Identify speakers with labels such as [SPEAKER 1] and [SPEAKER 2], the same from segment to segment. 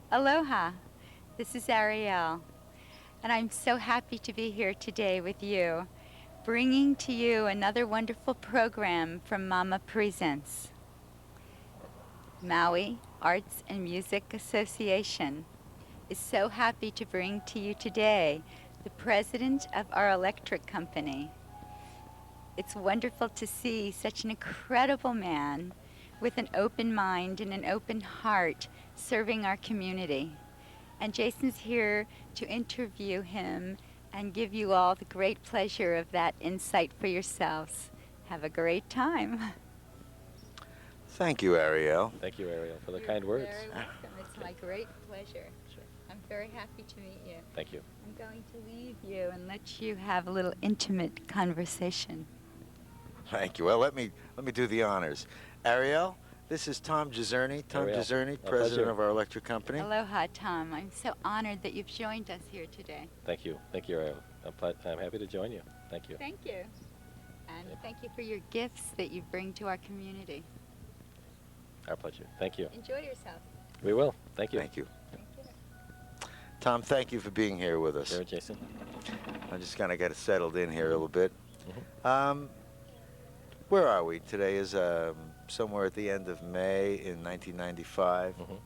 [SPEAKER 1] Aloha, this is Airielle, and I'm so happy to be here today with you, bringing to you another wonderful program from Mama Presents, Maui Arts and Music Association is so happy to bring to you today the president of our electric company. It's wonderful to see such an incredible man with an open mind and an open heart serving our community. And Jason's here to interview him and give you all the great pleasure of that insight for yourselves. Have a great time.
[SPEAKER 2] Thank you, Airielle.
[SPEAKER 3] Thank you, Airielle, for the
[SPEAKER 1] You're
[SPEAKER 3] kind words.
[SPEAKER 1] very welcome. It's my great pleasure.
[SPEAKER 3] Sure.
[SPEAKER 1] I'm very happy to meet you.
[SPEAKER 3] Thank you.
[SPEAKER 1] I'm going to leave you and let you have a little intimate conversation.
[SPEAKER 2] Thank you. Well, let me do the honors. Airielle, this is Tom Jezierney. Tom
[SPEAKER 3] Airielle,
[SPEAKER 2] Jezierney,
[SPEAKER 3] a
[SPEAKER 2] president
[SPEAKER 3] pleasure.
[SPEAKER 2] of our electric company.
[SPEAKER 1] Aloha, Tom. I'm so honored that you've joined us here today.
[SPEAKER 3] Thank you. Thank you, Airielle. I'm happy to join you. Thank you.
[SPEAKER 1] Thank you. And
[SPEAKER 3] Yeah.
[SPEAKER 1] thank you for your gifts that you bring to our community.
[SPEAKER 3] Our pleasure. Thank you.
[SPEAKER 1] Enjoy yourself.
[SPEAKER 3] We will. Thank you.
[SPEAKER 2] Thank you.
[SPEAKER 1] Thank you.
[SPEAKER 2] Tom, thank you for being here with us.
[SPEAKER 3] Sure, Jason.
[SPEAKER 2] I just kind of got settled in here a little bit.
[SPEAKER 3] Mhm.
[SPEAKER 2] Where are we? Today is somewhere at the end of May in 1995.
[SPEAKER 3] Mhm.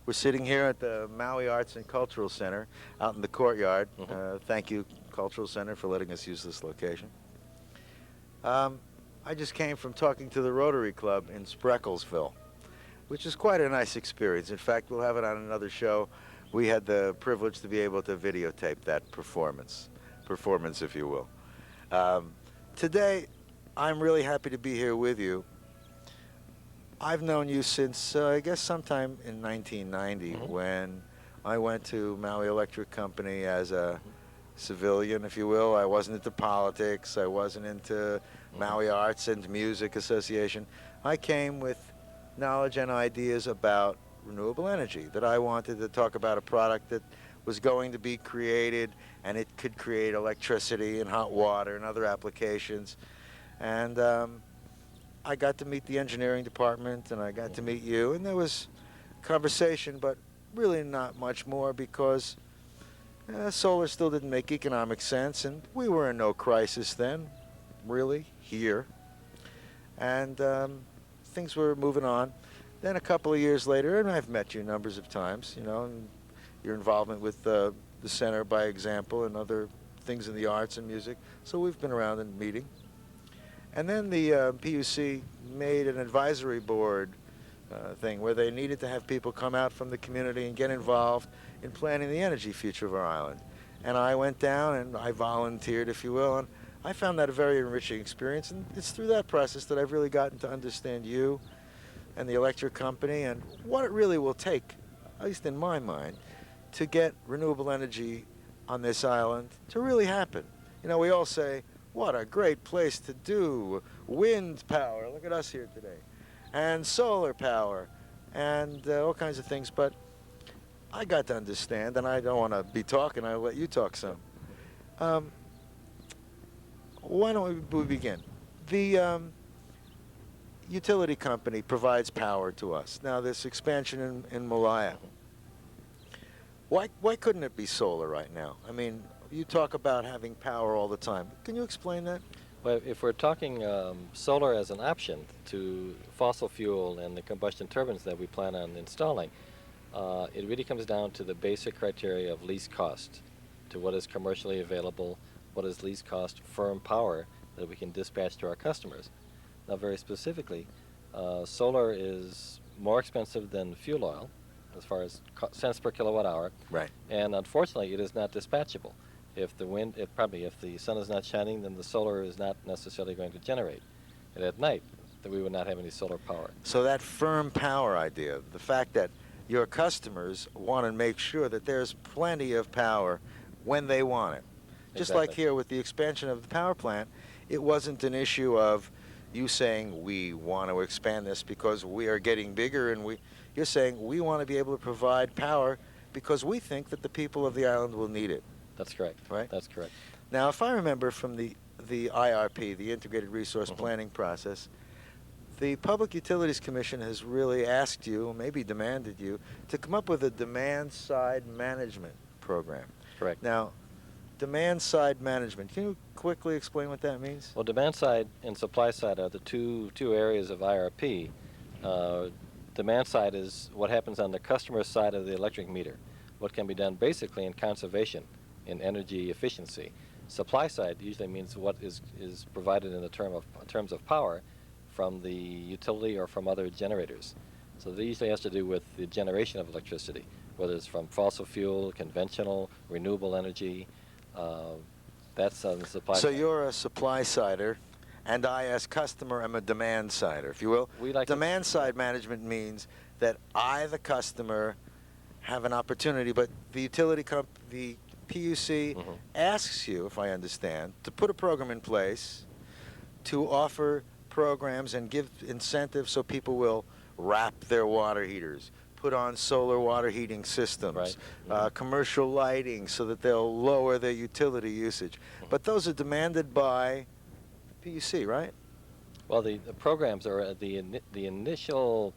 [SPEAKER 2] We're sitting here at the Maui Arts and Cultural Center out in the courtyard.
[SPEAKER 3] Mhm.
[SPEAKER 2] Thank you, Cultural Center, for letting us use this location. I just came from talking to the Rotary Club in Sprecklesville, which is quite a nice experience. In fact, we'll have it on another show. We had the privilege to be able to videotape that performance if you will. Today, I'm really happy to be here with you. I've known you since, I guess, sometime in 1990
[SPEAKER 3] Mhm.
[SPEAKER 2] when I went to Maui Electric Company as a civilian, if you will. I wasn't into politics. I wasn't into Maui Arts and Music Association. I came with knowledge and ideas about renewable energy, that I wanted to talk about a product that was going to be created, and it could create electricity and hot water and other applications. And I got to meet the engineering department, and I got to meet you, and there was conversation, but really not much more because solar still didn't make economic sense, and we were in no crisis then, really, here. And things were moving on. Then a couple of years later, and I've met you numbers of times, you know, and your involvement with the center, by example, and other things in the arts and music. So we've been around and meeting. And then the PUC made an advisory board thing where they needed to have people come out from the community and get involved in planning the energy future of our island. And I went down and I volunteered, if you will, and I found that a very enriching experience. And it's through that process that I've really gotten to understand you and the electric company and what it really will take, at least in my mind, to get renewable energy on this island to really happen. You know, we all say, what a great place to do wind power. Look at us here today. And solar power and all kinds of things. But I got to understand, and I don't want to be talking. I'll let you talk some. Why don't we begin? The utility company provides power to us. Now, this expansion in Malaya, why couldn't it be solar right now? I mean, you talk about having power all the time. Can you explain that?
[SPEAKER 3] Well, if we're talking solar as an option to fossil fuel and the combustion turbines that we plan on installing, it really comes down to the basic criteria of least cost, to what is commercially available, what is least cost firm power that we can dispatch to our customers. Now, very specifically, solar is more expensive than fuel oil as far as cents per kilowatt hour.
[SPEAKER 2] Right.
[SPEAKER 3] And unfortunately, it is not dispatchable. If the sun is not shining, then the solar is not necessarily going to generate. And at night, then we would not have any solar power.
[SPEAKER 2] So that firm power idea, the fact that your customers want to make sure that there's plenty of power when they want it. Just like
[SPEAKER 3] Exactly.
[SPEAKER 2] here with the expansion of the power plant, it wasn't an issue of you saying we want to expand this because we are getting bigger, and you're saying we want to be able to provide power because we think that the people of the island will need it.
[SPEAKER 3] That's correct.
[SPEAKER 2] Right?
[SPEAKER 3] That's correct.
[SPEAKER 2] Now, if I remember from the IRP, the Integrated Resource Planning process, The Public Utilities Commission has really asked you, or maybe demanded you, to come up with a demand-side management program.
[SPEAKER 3] Correct.
[SPEAKER 2] Now, demand-side management, can you quickly explain what that means?
[SPEAKER 3] Well, demand side and supply side are the two areas of IRP. Demand side is what happens on the customer side of the electric meter, what can be done basically in conservation, in energy efficiency. Supply side usually means what is provided in the terms of power from the utility or from other generators. So that usually has to do with the generation of electricity, whether it's from fossil fuel, conventional, renewable energy. That's on the supply
[SPEAKER 2] So
[SPEAKER 3] side.
[SPEAKER 2] you're a supply-sider, and I, as customer, am a demand-sider, if you will.
[SPEAKER 3] We like to-
[SPEAKER 2] Demand-side management means that I, the customer, have an opportunity, but the the PUC asks you, if I understand, to put a program in place to offer programs and give incentives so people will wrap their water heaters, put on solar water heating systems,
[SPEAKER 3] Right.
[SPEAKER 2] commercial lighting so that they'll lower their utility usage. But those are demanded by PUC, right?
[SPEAKER 3] Well, the programs are the initial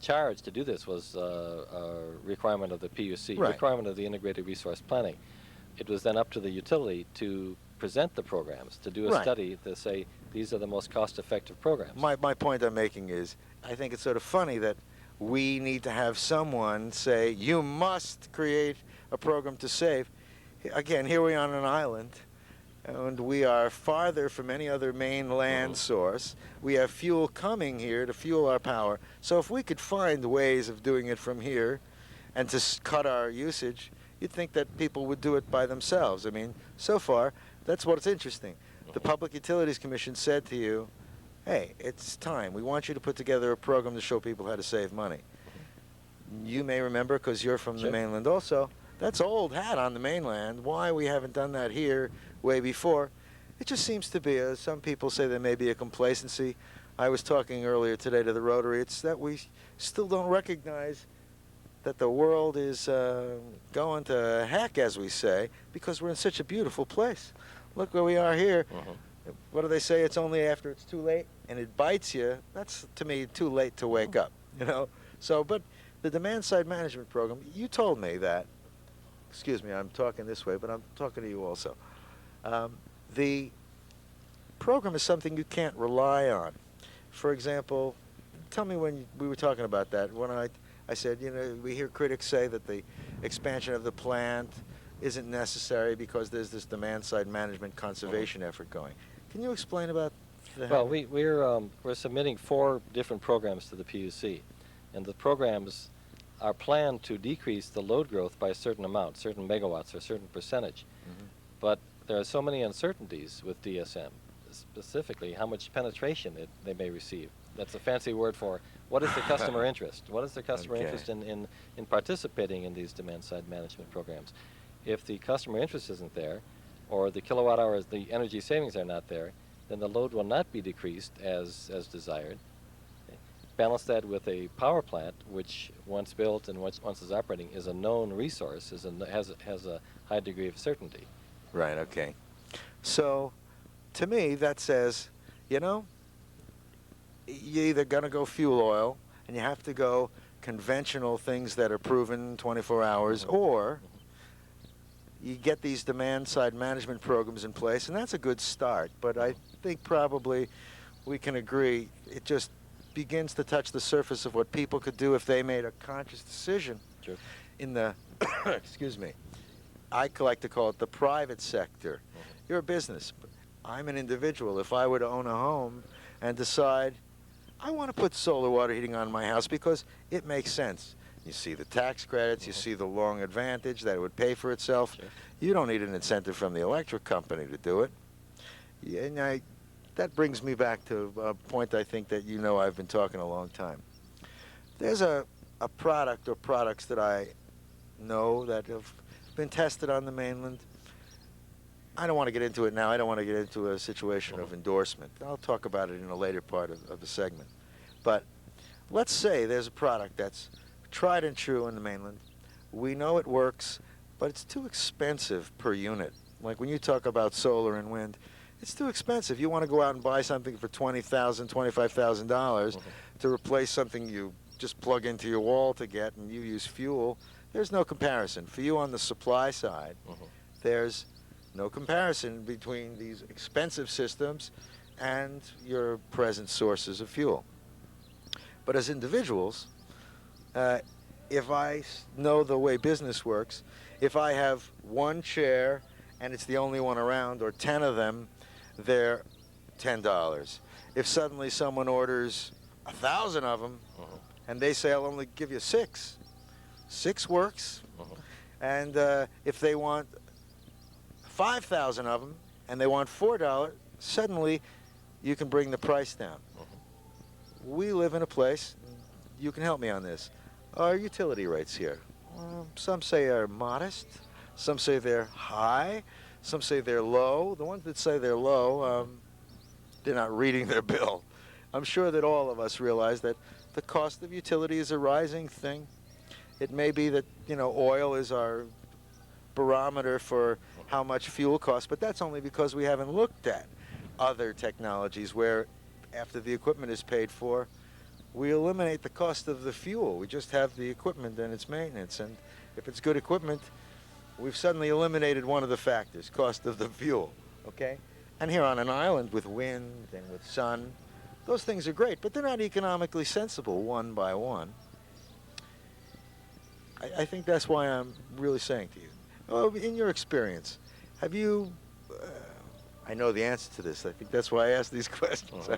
[SPEAKER 3] charge to do this was a requirement of the PUC,
[SPEAKER 2] Right.
[SPEAKER 3] requirement of the integrated resource planning. It was then up to the utility to present the programs, to do a
[SPEAKER 2] Right.
[SPEAKER 3] study to say these are the most cost-effective programs.
[SPEAKER 2] My point I'm making is, I think it's sort of funny that we need to have someone say, you must create a program to save. Again, here we are on an island, and we are farther from any other mainland source. We have fuel coming here to fuel our power. So if we could find ways of doing it from here and to cut our usage, you'd think that people would do it by themselves. I mean, so far, that's what's interesting. The Public Utilities Commission said to you, hey, it's time. We want you to put together a program to show people how to save money. You may remember, because you're from the
[SPEAKER 3] Sure.
[SPEAKER 2] mainland also, that's old hat on the mainland. Why we haven't done that here way before? It just seems to be, some people say there may be a complacency. I was talking earlier today to the Rotary. It's that we still don't recognize that the world is going to heck, as we say, because we're in such a beautiful place. Look where we are here. What do they say? It's only after it's too late and it bites you. That's, to me, too late to wake up, you know? So, but the demand-side management program, you told me that, excuse me, I'm talking this way, but I'm talking to you also. The program is something you can't rely on. For example, tell me when we were talking about that, when I said, you know, we hear critics say that the expansion of the plant isn't necessary because there's this demand-side management conservation effort going. Can you explain about that?
[SPEAKER 3] Well, we're submitting 4 different programs to the PUC, and the programs are planned to decrease the load growth by a certain amount, certain megawatts or a certain percentage. But there are so many uncertainties with DSM, specifically how much penetration they may receive. That's a fancy word for what is the customer interest? What is the customer
[SPEAKER 2] Okay.
[SPEAKER 3] interest in participating in these demand-side management programs? If the customer interest isn't there, or the kilowatt hours, the energy savings are not there, then the load will not be decreased as desired. Balance that with a power plant, which once built and once is operating is a known resource, has a high degree of certainty.
[SPEAKER 2] Right, okay. So, to me, that says, you know, you're either going to go fuel oil, and you have to go conventional things that are proven 24 hours, or you get these demand-side management programs in place, and that's a good start. But I think probably we can agree it just begins to touch the surface of what people could do if they made a conscious decision
[SPEAKER 3] Sure.
[SPEAKER 2] in the, excuse me, I like to call it the private sector. You're a business. But I'm an individual. If I were to own a home and decide, I want to put solar water heating on my house because it makes sense. You see the tax credits, you see the long advantage that it would pay for itself.
[SPEAKER 3] Sure.
[SPEAKER 2] You don't need an incentive from the electric company to do it. Yeah, and that brings me back to a point I think that you know I've been talking a long time. There's a product or products that I know that have been tested on the mainland. I don't want to get into it now. I don't want to get into a situation of endorsement. I'll talk about it in a later part of the segment. But let's say there's a product that's tried and true in the mainland. We know it works, but it's too expensive per unit. Like when you talk about solar and wind, It's too expensive. You want to go out and buy something for $20,000, $25,000 to replace something you just plug into your wall to get, and you use fuel. There's no comparison. For you on the supply side, there's no comparison between these expensive systems and your present sources of fuel. But as individuals, if I know the way business works, if I have one chair and it's the only one around, or 10 of them, they're $10. If suddenly someone orders 1,000 of them, and they say, I'll only give you 6, 6 works. And if they want 5,000 of them, and they want $4, suddenly you can bring the price down. We live in a place, you can help me on this. Our utility rates here, some say are modest, some say they're high, some say they're low. The ones that say they're low, they're not reading their bill. I'm sure that all of us realize that the cost of utility is a rising thing. It may be that, oil is our barometer for how much fuel costs, but that's only because we haven't looked at other technologies where, after the equipment is paid for, we eliminate the cost of the fuel. We just have the equipment and its maintenance. And if it's good equipment, we've suddenly eliminated one of the factors, cost of the fuel, okay? And here on an island with wind and with sun, those things are great, but they're not economically sensible one by one. I think that's why I'm really saying to you, in your experience, have you, I know the answer to this, I think that's why I asked these questions.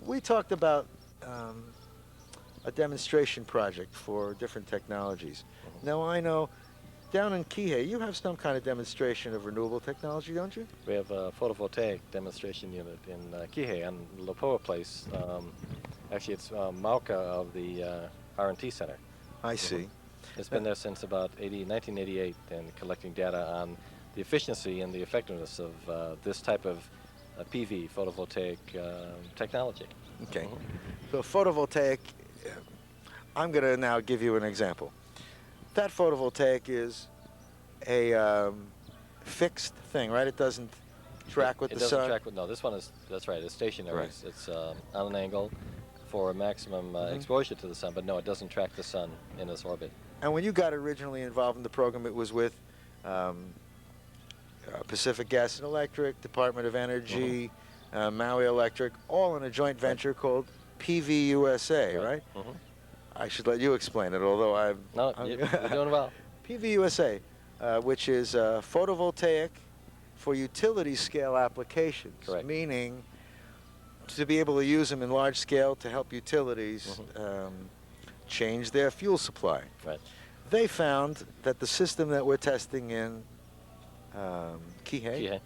[SPEAKER 2] We talked about a demonstration project for different technologies. Now I know down in Kihei, you have some kind of demonstration of renewable technology, don't you?
[SPEAKER 3] We have a photovoltaic demonstration unit in Kihei and Lopoa Place. Actually, it's Mauka of the R&T Center.
[SPEAKER 2] I see.
[SPEAKER 3] It's been there since about 1988 and collecting data on the efficiency and the effectiveness of this type of PV, photovoltaic technology.
[SPEAKER 2] Okay. So photovoltaic, I'm going to now give you an example. That photovoltaic is a fixed thing, right? It doesn't track with the sun?
[SPEAKER 3] It doesn't track with, no, this one is, that's right, it's stationary.
[SPEAKER 2] Right.
[SPEAKER 3] It's on an angle for maximum exposure to the sun, but no, it doesn't track the sun in its orbit.
[SPEAKER 2] And when you got originally involved in the program, it was with Pacific Gas and Electric, Department of Energy, Maui Electric, all in a joint venture called PV USA, right? I should let you explain it, although
[SPEAKER 3] you're doing well.
[SPEAKER 2] PV USA, which is photovoltaic for utility scale applications,
[SPEAKER 3] Correct.
[SPEAKER 2] Meaning to be able to use them in large scale to help utilities change their fuel supply.
[SPEAKER 3] Right.
[SPEAKER 2] They found that the system that we're testing in Kihei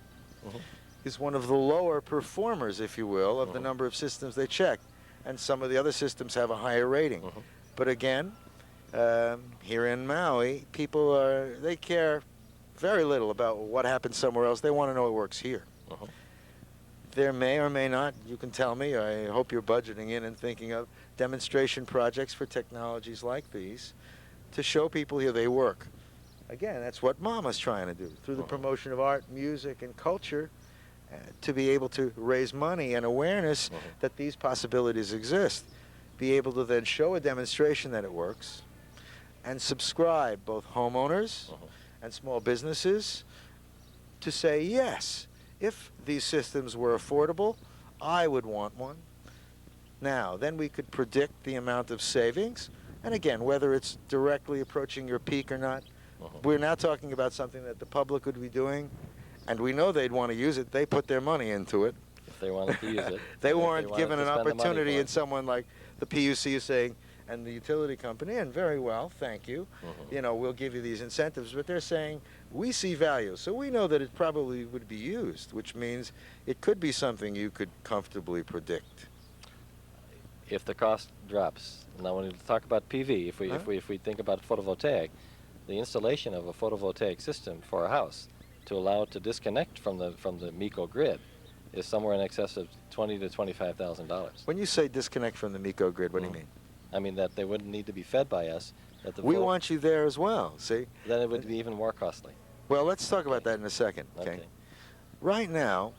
[SPEAKER 2] is one of the lower performers, if you will, of the number of systems they checked. And some of the other systems have a higher rating. But again, here in Maui, people they care very little about what happens somewhere else. They want to know it works here. There may or may not, you can tell me, I hope you're budgeting in and thinking of demonstration projects for technologies like these to show people here they work. Again, that's what Mama's trying to do, through the promotion of art, music, and culture, to be able to raise money and awareness that these possibilities exist. Be able to then show a demonstration that it works, and subscribe both homeowners and small businesses to say, yes, if these systems were affordable, I would want one. Now, then we could predict the amount of savings, and again, whether it's directly approaching your peak or not, we're now talking about something that the public would be doing, and we know they'd want to use it. They put their money into it.
[SPEAKER 3] If they wanted to use it.
[SPEAKER 2] They weren't given an opportunity, and someone like the PUC is saying, and the utility company, and very well, thank you, we'll give you these incentives, but they're saying, we see value, so we know that it probably would be used, which means it could be something you could comfortably predict.
[SPEAKER 3] If the cost drops. Now, when we talk about PV, if we think about photovoltaic, the installation of a photovoltaic system for a house to allow it to disconnect from the MECO grid is somewhere in excess of $20,000 to $25,000.
[SPEAKER 2] When you say disconnect from the MECO grid, what do you mean?
[SPEAKER 3] I mean that they wouldn't need to be fed by us. That the
[SPEAKER 2] We want you there as well, see?
[SPEAKER 3] Then it would be even more costly.
[SPEAKER 2] Well, let's talk about that in a second, okay? Right now,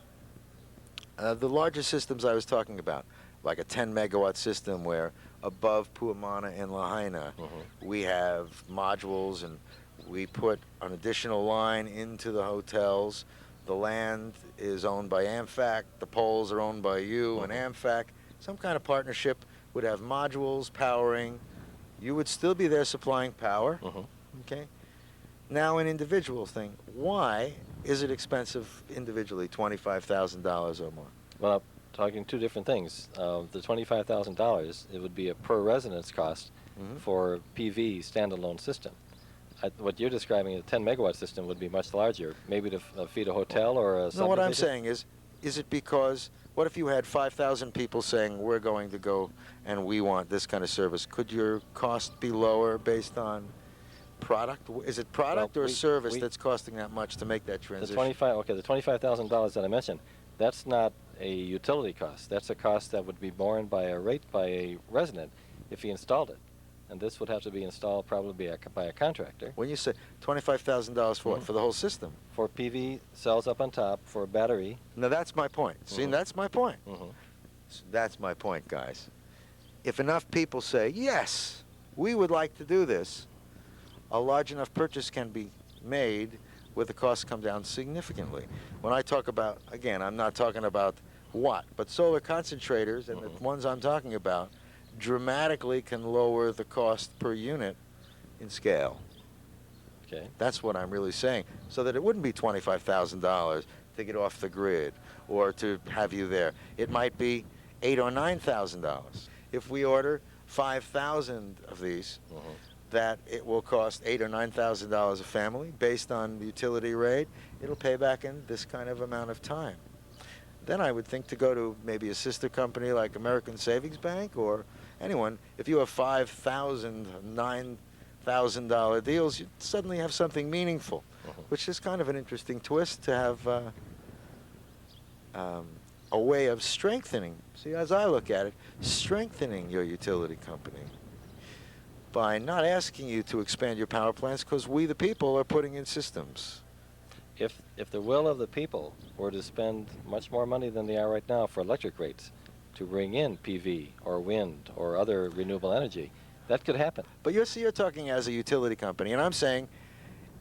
[SPEAKER 2] The larger systems I was talking about, like a 10 megawatt system where above Puamana and Lahaina, we have modules and we put an additional line into the hotels. The land is owned by AmFac, the poles are owned by you and AmFac. Some kind of partnership would have modules powering. You would still be there supplying power. Okay. Now an individual thing. Why is it expensive individually, $25,000 or more?
[SPEAKER 3] Well, talking two different things. The $25,000, it would be a per residence cost for PV standalone system. What you're describing, a 10 megawatt system, would be much larger, maybe to feed a hotel or a subdivision.
[SPEAKER 2] No, what I'm saying is it because, what if you had 5,000 people saying, we're going to go and we want this kind of service? Could your cost be lower based on product? Is it product or service that's costing that much to make that transition?
[SPEAKER 3] The $25,000 that I mentioned, that's not a utility cost. That's a cost that would be borne by a resident if he installed it. And this would have to be installed probably by a contractor.
[SPEAKER 2] When you say $25,000 for what? For the whole system?
[SPEAKER 3] For PV cells up on top, for a battery.
[SPEAKER 2] Now that's my point. See, that's my point. So that's my point, guys. If enough people say, yes, we would like to do this, a large enough purchase can be made where the costs come down significantly. When I talk about, again, I'm not talking about what, but solar concentrators, and the ones I'm talking about, dramatically can lower the cost per unit in scale.
[SPEAKER 3] Okay.
[SPEAKER 2] That's what I'm really saying. So that it wouldn't be $25,000 to get off the grid or to have you there. It might be $8,000 or $9,000. If we order 5,000 of these, that it will cost $8,000 or $9,000 a family based on the utility rate. It'll pay back in this kind of amount of time. Then I would think to go to maybe a sister company like American Savings Bank or anyone. If you have $5,000, $9,000 deals, you suddenly have something meaningful, which is kind of an interesting twist to have a way of strengthening. See, as I look at it, strengthening your utility company by not asking you to expand your power plants because we, the people, are putting in systems.
[SPEAKER 3] If the will of the people were to spend much more money than they are right now for electric rates to bring in PV or wind or other renewable energy, that could happen.
[SPEAKER 2] But you're talking as a utility company, and I'm saying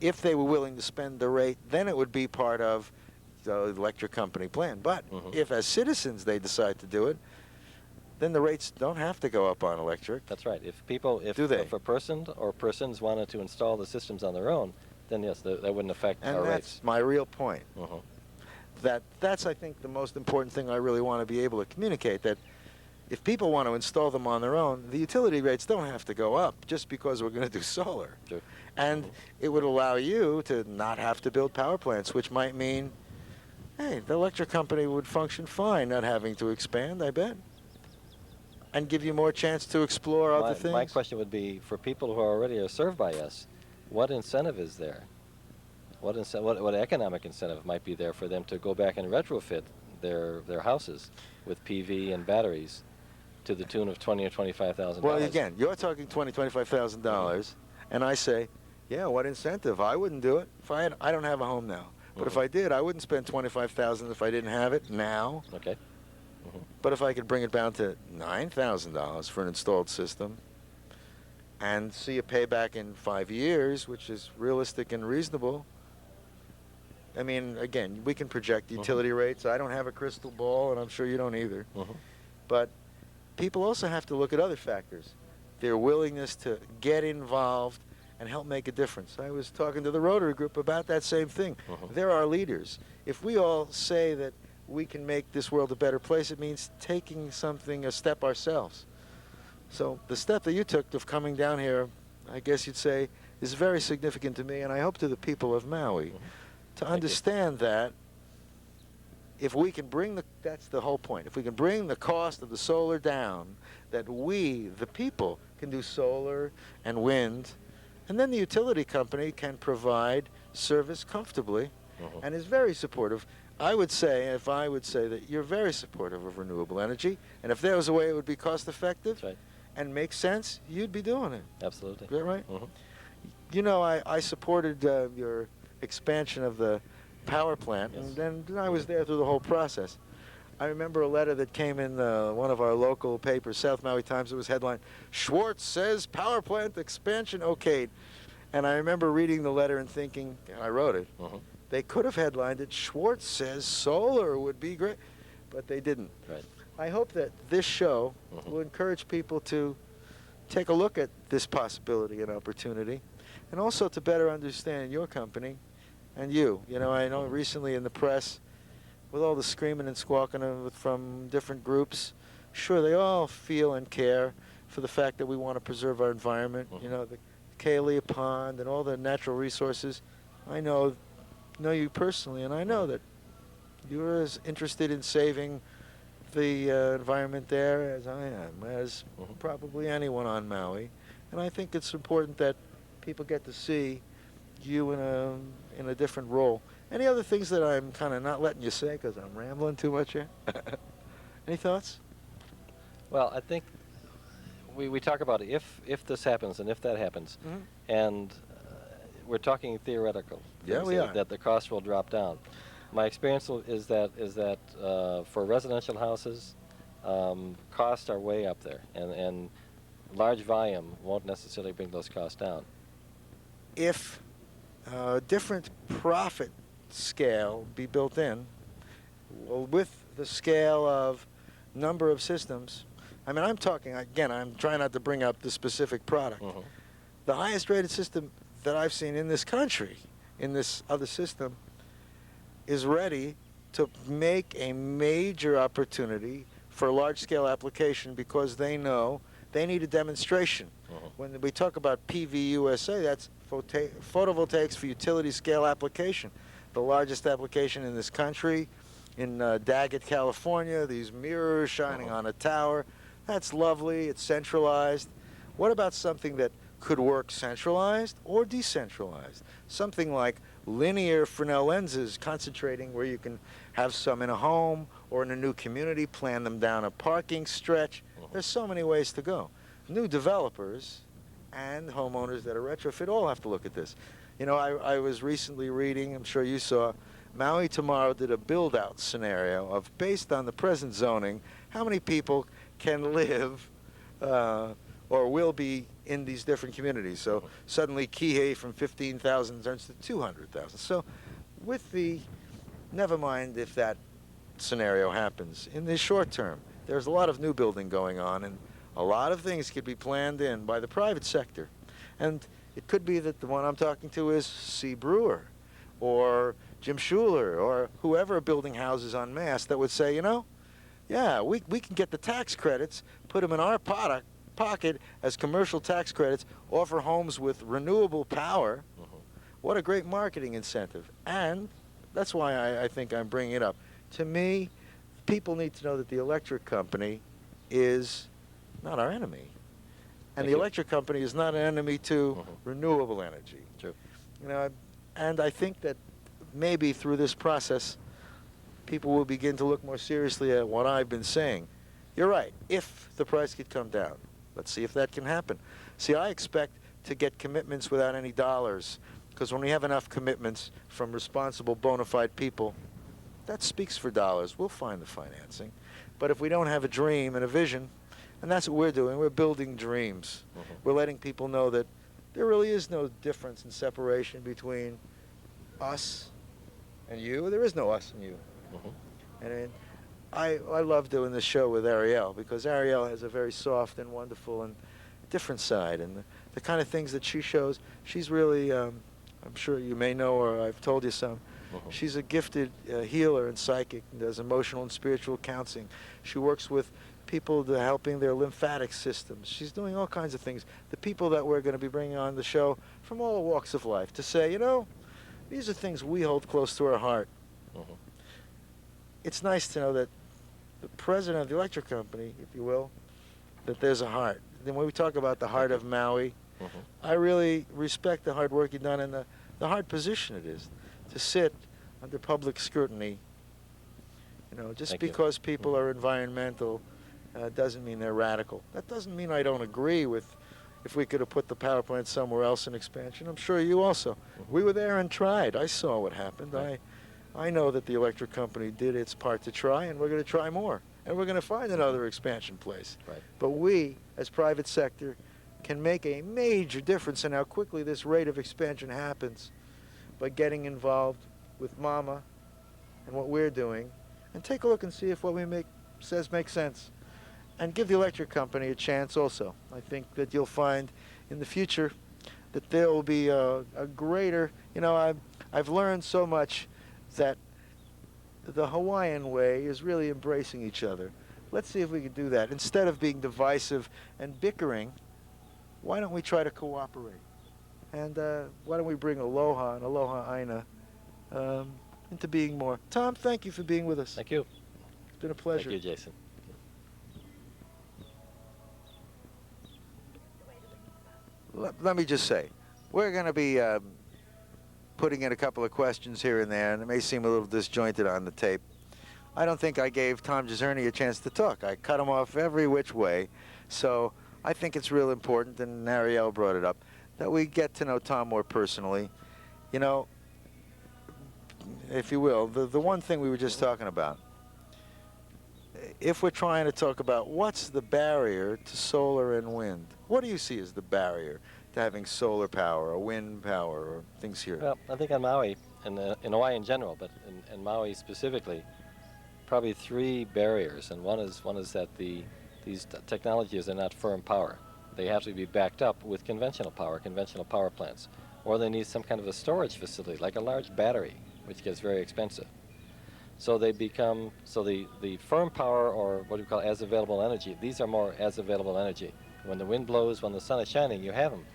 [SPEAKER 2] if they were willing to spend the rate, then it would be part of the electric company plan. But if as citizens they decide to do it, then the rates don't have to go up on electric.
[SPEAKER 3] That's right. If a person or persons wanted to install the systems on their own, then yes, that wouldn't affect our rates.
[SPEAKER 2] And that's my real point. That's, I think, the most important thing I really want to be able to communicate, that if people want to install them on their own, the utility rates don't have to go up just because we're going to do solar.
[SPEAKER 3] Sure.
[SPEAKER 2] And it would allow you to not have to build power plants, which might mean, hey, the electric company would function fine not having to expand, I bet, and give you more chance to explore other things.
[SPEAKER 3] My question would be, for people who already are served by us, what incentive is there? What economic incentive might be there for them to go back and retrofit their houses with PV and batteries to the tune of $20,000 or $25,000?
[SPEAKER 2] Well, again, you're talking $25,000, and I say, yeah, what incentive? I wouldn't do it. I don't have a home now, but if I did, I wouldn't spend $25,000 if I didn't have it now.
[SPEAKER 3] Okay.
[SPEAKER 2] But if I could bring it down to $9,000 for an installed system, and see a payback in 5 years, which is realistic and reasonable. I mean, again, we can project utility rates. I don't have a crystal ball, and I'm sure you don't either. But people also have to look at other factors. Their willingness to get involved and help make a difference. I was talking to the Rotary Group about that same thing. They're our leaders. If we all say that we can make this world a better place, it means taking a step ourselves. So the step that you took of coming down here, I guess you'd say, is very significant to me, and I hope to the people of Maui, to understand that if we can that's the whole point, if we can bring the cost of the solar down, that we, the people, can do solar and wind, and then the utility company can provide service comfortably and is very supportive. I would say that you're very supportive of renewable energy, and if there was a way it would be cost effective, and makes sense, you'd be doing it.
[SPEAKER 3] Absolutely.
[SPEAKER 2] Is that right? You know, I supported your expansion of the power plant, and then I was there through the whole process. I remember a letter that came in one of our local papers, South Maui Times. It was headlined, "Schwartz says power plant expansion okayed." And I remember reading the letter and thinking, and I wrote it, they could have headlined it, "Schwartz says solar would be great," but they didn't.
[SPEAKER 3] Right.
[SPEAKER 2] I hope that this show will encourage people to take a look at this possibility and opportunity, and also to better understand your company and you. You know, I know recently in the press, with all the screaming and squawking from different groups, sure, they all feel and care for the fact that we want to preserve our environment. You know, the Kalia Pond and all the natural resources. I know you personally, and I know that you're as interested in saving the environment there as I am, as probably anyone on Maui. And I think it's important that people get to see you in a different role. Any other things that I'm kind of not letting you say because I'm rambling too much here? Any thoughts?
[SPEAKER 3] Well, I think we talk about if this happens and if that happens, and we're talking theoretical.
[SPEAKER 2] Yeah, we are.
[SPEAKER 3] That the cost will drop down. My experience is that for residential houses, costs are way up there, and large volume won't necessarily bring those costs down.
[SPEAKER 2] If different profit scale be built in, well, with the scale of number of systems, I mean, I'm talking, again, I'm trying not to bring up the specific product. The highest rated system that I've seen in this country, in this other system, is ready to make a major opportunity for a large-scale application because they know they need a demonstration. When we talk about PV USA, that's photovoltaics for utility-scale application. The largest application in this country, in Daggett, California, these mirrors shining on a tower. That's lovely. It's centralized. What about something that could work centralized or decentralized? Something like linear Fresnel lenses concentrating where you can have some in a home or in a new community, plan them down a parking stretch. There's so many ways to go. New developers and homeowners that are retrofit all have to look at this. You know, I was recently reading, I'm sure you saw, Maui Tomorrow did a build-out scenario of, based on the present zoning, how many people can live or will be in these different communities. So suddenly Kihei from 15,000 turns to 200,000. So with the, never mind if that scenario happens, in the short term, there's a lot of new building going on, and a lot of things could be planned in by the private sector. And it could be that the one I'm talking to is C. Brewer or Jim Schuler or whoever building houses en masse that would say, you know, yeah, we can get the tax credits, put them in our pocket as commercial tax credits, offer homes with renewable power. What a great marketing incentive. And that's why I think I'm bringing it up. To me, people need to know that the electric company is not our enemy. And the electric company is not an enemy to renewable energy.
[SPEAKER 3] True.
[SPEAKER 2] You know, and I think that maybe through this process, people will begin to look more seriously at what I've been saying. You're right. If the price could come down, let's see if that can happen. See, I expect to get commitments without any dollars, because when we have enough commitments from responsible, bona fide people, that speaks for dollars. We'll find the financing. But if we don't have a dream and a vision, and that's what we're doing, we're building dreams. We're letting people know that there really is no difference in separation between us and you. There is no us and you. And I love doing this show with Airielle, because Airielle has a very soft and wonderful and different side. And the kind of things that she shows, she's really, I'm sure you may know her, I've told you some. She's a gifted healer and psychic, and does emotional and spiritual counseling. She works with people to helping their lymphatic systems. She's doing all kinds of things. The people that we're going to be bringing on the show from all walks of life to say, you know, these are things we hold close to our heart. It's nice to know that the president of the electric company, if you will, that there's a heart. Then when we talk about the heart of Maui, I really respect the hard work you've done and the hard position it is to sit under public scrutiny. You know, just because people are environmental doesn't mean they're radical. That doesn't mean I don't agree with if we could have put the power plant somewhere else in expansion. I'm sure you also. We were there and tried. I saw what happened. I know that the electric company did its part to try, and we're going to try more. And we're going to find another expansion place.
[SPEAKER 3] Right.
[SPEAKER 2] But we, as private sector, can make a major difference in how quickly this rate of expansion happens by getting involved with Mama and what we're doing, and take a look and see if what we says makes sense. And give the electric company a chance also. I think that you'll find in the future that there will be a greater, I've learned so much that the Hawaiian way is really embracing each other. Let's see if we can do that. Instead of being divisive and bickering, why don't we try to cooperate? And why don't we bring aloha and aloha aina into being more? Tom, thank you for being with us.
[SPEAKER 3] Thank you.
[SPEAKER 2] It's been a pleasure.
[SPEAKER 3] Thank you, Jason.
[SPEAKER 2] Let me just say, we're going to be putting in a couple of questions here and there, and it may seem a little disjointed on the tape. I don't think I gave Tom Jezierney a chance to talk. I cut him off every which way. So I think it's real important, and Airielle brought it up, that we get to know Tom more personally. You know, if you will, the one thing we were just talking about, if we're trying to talk about what's the barrier to solar and wind, what do you see as the barrier to having solar power or wind power or things here?
[SPEAKER 3] Well, I think on Maui, and in Hawaii in general, but in Maui specifically, probably three barriers. And one is that these technologies are not firm power. They have to be backed up with conventional power plants, or they need some kind of a storage facility, like a large battery, which gets very expensive. So they become, the firm power, or what do we call as available energy, these are more as available energy. When the wind blows, when the sun is shining, you have them.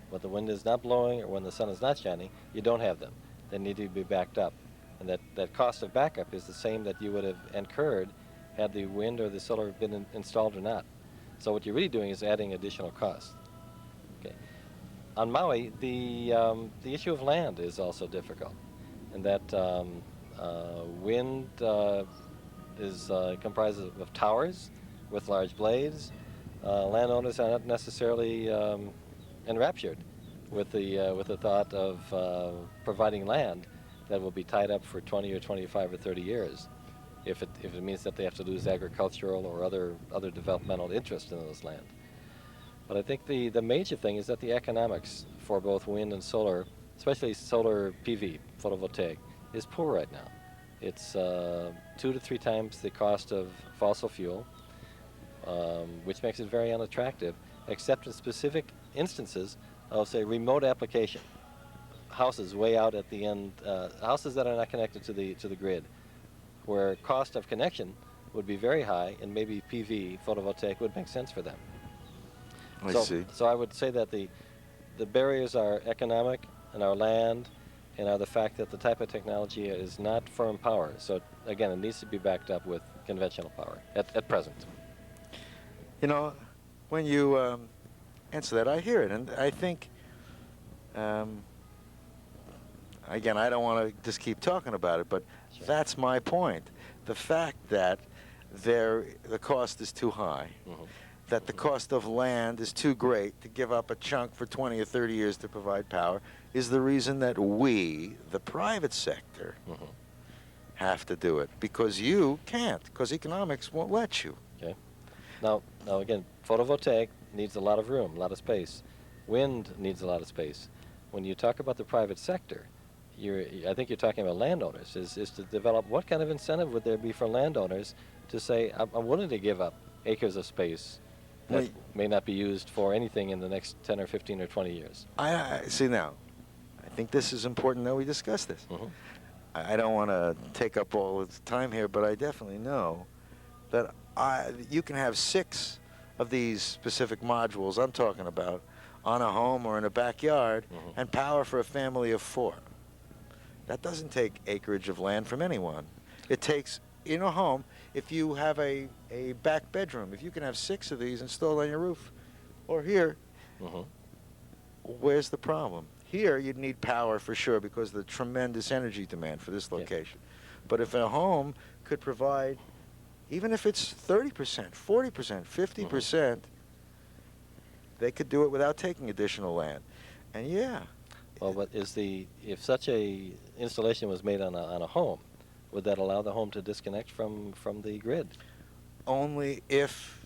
[SPEAKER 3] When the wind is not blowing or when the sun is not shining, you don't have them. They need to be backed up. And that cost of backup is the same that you would have incurred had the wind or the solar been installed or not. So what you're really doing is adding additional cost. Okay. On Maui, the issue of land is also difficult, and that wind is comprised of towers with large blades. Landowners are not necessarily enraptured with the thought of providing land that will be tied up for 20 or 25 or 30 years, if it means that they have to lose agricultural or other developmental interest in those land. But I think the major thing is that the economics for both wind and solar, especially solar PV, photovoltaic, is poor right now. It's 2 to 3 times the cost of fossil fuel, which makes it very unattractive, except in specific instances of, say, remote application. Houses way out at the end, houses that are not connected to the grid, where cost of connection would be very high, and maybe PV, photovoltaic, would make sense for them.
[SPEAKER 2] I see.
[SPEAKER 3] So I would say that the barriers are economic, and our land, and are the fact that the type of technology is not firm power. So again, it needs to be backed up with conventional power at present.
[SPEAKER 2] You know, when you answer that, I hear it, and I think, again, I don't want to just keep talking about it, but
[SPEAKER 3] Sure.
[SPEAKER 2] that's my point. The fact that the cost is too high, that the cost of land is too great to give up a chunk for 20 or 30 years to provide power, is the reason that we, the private sector, have to do it, because you can't, because economics won't let you.
[SPEAKER 3] Okay. Now again, photovoltaic needs a lot of room, a lot of space. Wind needs a lot of space. When you talk about the private sector, I think you're talking about landowners, is to develop what kind of incentive would there be for landowners to say, I'm willing to give up acres of space that may not be used for anything in the next 10 or 15 or 20 years.
[SPEAKER 2] I see now. I think this is important that we discuss this. I don't want to take up all the time here, but I definitely know that you can have 6 of these specific modules I'm talking about on a home or in a backyard and power for a family of 4. That doesn't take acreage of land from anyone. It takes, in a home, if you have a back bedroom, if you can have 6 of these installed on your roof, or here, where's the problem? Here, you'd need power for sure because of the tremendous energy demand for this location. But if a home could provide, even if it's 30%, 40%, 50%, they could do it without taking additional land. And yeah.
[SPEAKER 3] Well, but if such a installation was made on a home, would that allow the home to disconnect from the grid?
[SPEAKER 2] Only if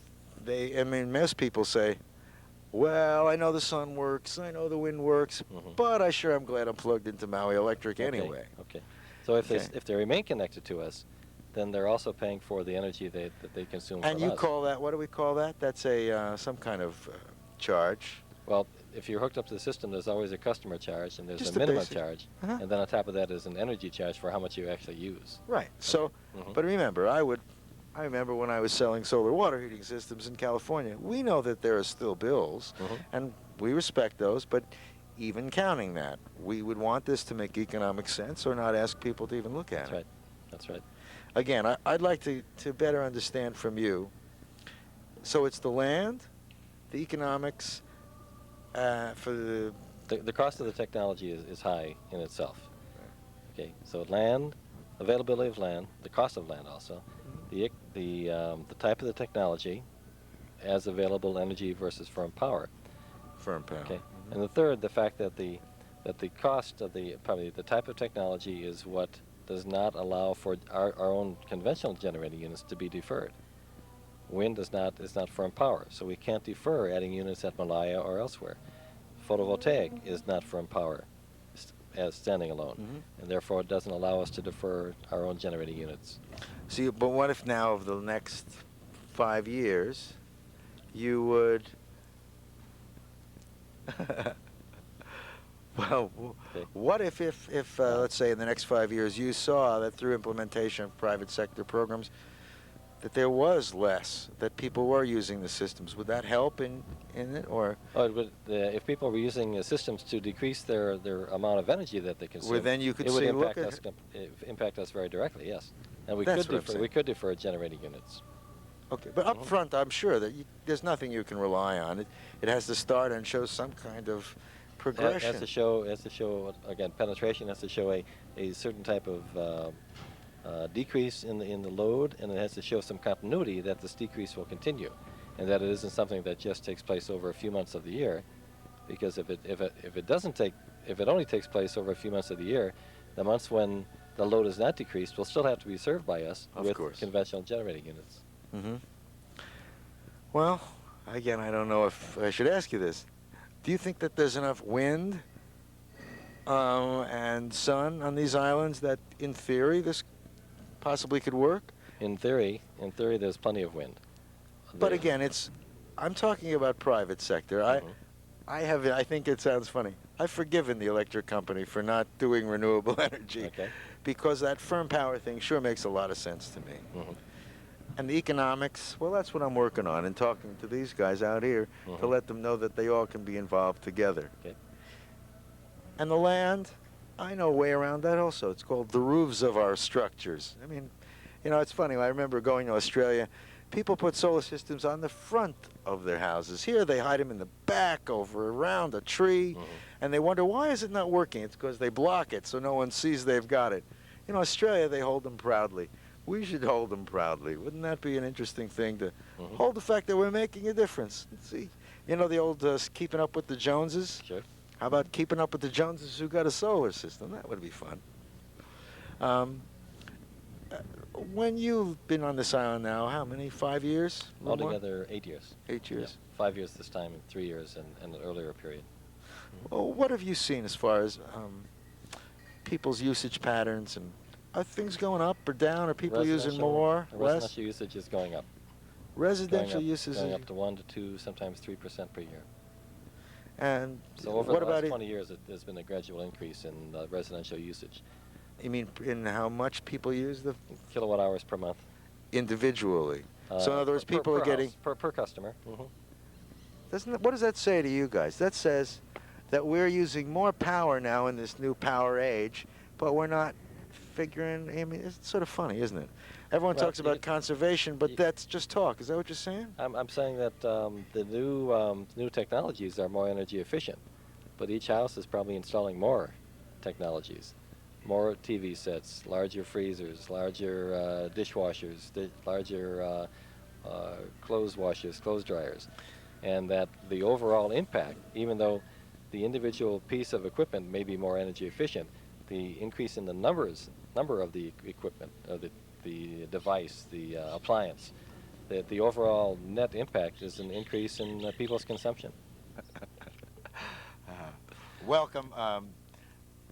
[SPEAKER 2] I mean, most people say, well, I know the sun works, I know the wind works, but I sure am glad I'm plugged into Maui Electric anyway.
[SPEAKER 3] Okay. So if
[SPEAKER 2] Okay.
[SPEAKER 3] if they remain connected to us, then they're also paying for the energy that they consume
[SPEAKER 2] And
[SPEAKER 3] from
[SPEAKER 2] you
[SPEAKER 3] us.
[SPEAKER 2] call that, what do we call that? That's a some kind of charge.
[SPEAKER 3] Well, if you're hooked up to the system, there's always a customer charge, and there's
[SPEAKER 2] Just
[SPEAKER 3] a
[SPEAKER 2] a
[SPEAKER 3] minimum
[SPEAKER 2] basic-
[SPEAKER 3] charge,
[SPEAKER 2] Uh-huh.
[SPEAKER 3] and then on top of that is an energy charge for how much you actually use.
[SPEAKER 2] Right. So, but remember, I remember when I was selling solar water heating systems in California. We know that there are still bills, and we respect those, but even counting that, we would want this to make economic sense or not ask people to even look at
[SPEAKER 3] That's
[SPEAKER 2] it.
[SPEAKER 3] right. That's right.
[SPEAKER 2] Again, I'd like to better understand from you. So it's the land, the economics, for
[SPEAKER 3] The cost of the technology is high in itself. Okay, so land, availability of land, the cost of land also, the type of the technology, as available energy versus firm power.
[SPEAKER 2] firm power.
[SPEAKER 3] Okay, and the third, the fact that the cost of the type of technology is what does not allow for our own conventional generating units to be deferred. Wind is not firm power, so we can't defer adding units at Malaya or elsewhere. Photovoltaic is not firm power as standing alone, and therefore it doesn't allow us to defer our own generating units.
[SPEAKER 2] See, but what if now, of the next 5 years, you would? Well,
[SPEAKER 3] Okay.
[SPEAKER 2] what if let's say in the next 5 years you saw that through implementation of private sector programs that there was less, that people were using the systems? Would that help in it, or?
[SPEAKER 3] Oh, it would, if people were using systems to decrease their amount of energy that they consume,
[SPEAKER 2] Well, then you could
[SPEAKER 3] it would
[SPEAKER 2] say,
[SPEAKER 3] impact
[SPEAKER 2] look
[SPEAKER 3] us impact us very directly. Yes, and we
[SPEAKER 2] That's
[SPEAKER 3] could
[SPEAKER 2] what I'm saying.
[SPEAKER 3] we could defer generating units.
[SPEAKER 2] Okay, but up front, I'm sure that there's nothing you can rely on. It has to start and show some kind of progression.
[SPEAKER 3] Has to show again, penetration has to show a certain type of decrease in the load, and it has to show some continuity that this decrease will continue, and that it isn't something that just takes place over a few months of the year, because if it only takes place over a few months of the year, the months when the load is not decreased will still have to be served by us
[SPEAKER 2] Of
[SPEAKER 3] with
[SPEAKER 2] course.
[SPEAKER 3] conventional generating units.
[SPEAKER 2] Well, again, I don't know if I should ask you this. Do you think that there's enough wind and sun on these islands that, in theory, this possibly could work?
[SPEAKER 3] In theory, there's plenty of wind.
[SPEAKER 2] But again, I'm talking about private sector. I think it sounds funny. I've forgiven the electric company for not doing renewable energy,
[SPEAKER 3] Okay.
[SPEAKER 2] because that firm power thing sure makes a lot of sense to me. And the economics, well, that's what I'm working on, and talking to these guys out here to let them know that they all can be involved together.
[SPEAKER 3] Okay.
[SPEAKER 2] And the land, I know a way around that also. It's called the roofs of our structures. I mean, it's funny. I remember going to Australia. People put solar systems on the front of their houses. Here they hide them in the back, over around a tree, and they wonder, why is it not working? It's because they block it so no one sees they've got it. In Australia, they hold them proudly. We should hold them proudly. Wouldn't that be an interesting thing to hold the fact that we're making a difference? See, the old keeping up with the Joneses?
[SPEAKER 3] Sure.
[SPEAKER 2] How about keeping up with the Joneses who got a solar system? That would be fun. When you've been on this island now, how many? 5 years? A little more?
[SPEAKER 3] Altogether, 8 years.
[SPEAKER 2] 8 years.
[SPEAKER 3] Yeah. 5 years this time, and 3 years in an earlier period.
[SPEAKER 2] Well, what have you seen as far as people's usage patterns, and are things going up or down? Are people using
[SPEAKER 3] Residential-
[SPEAKER 2] more, less?
[SPEAKER 3] Residential usage is going up.
[SPEAKER 2] Residential usage
[SPEAKER 3] going
[SPEAKER 2] is,
[SPEAKER 3] up to 1 to 2, sometimes 3% per year.
[SPEAKER 2] and
[SPEAKER 3] So over
[SPEAKER 2] what
[SPEAKER 3] the
[SPEAKER 2] about
[SPEAKER 3] last
[SPEAKER 2] it?
[SPEAKER 3] 20 years, there's been a gradual increase in residential usage.
[SPEAKER 2] You mean in how much people use the
[SPEAKER 3] Kilowatt hours per month.
[SPEAKER 2] individually? So in other words, people
[SPEAKER 3] per
[SPEAKER 2] are getting.
[SPEAKER 3] house, per customer.
[SPEAKER 2] What does that say to you guys? That says that we're using more power now in this new power age, but we're not figuring. I mean, it's sort of funny, isn't it? Everyone
[SPEAKER 3] Well,
[SPEAKER 2] talks about conservation, but that's just talk. Is that what you're saying?
[SPEAKER 3] I'm saying that the new technologies are more energy efficient, but each house is probably installing more technologies, more TV sets, larger freezers, larger dishwashers, larger clothes washers, clothes dryers, and that the overall impact, even though the individual piece of equipment may be more energy efficient, the increase in the numbers number of the equipment, the device, the appliance, that the overall net impact is an increase in people's consumption.
[SPEAKER 2] Welcome.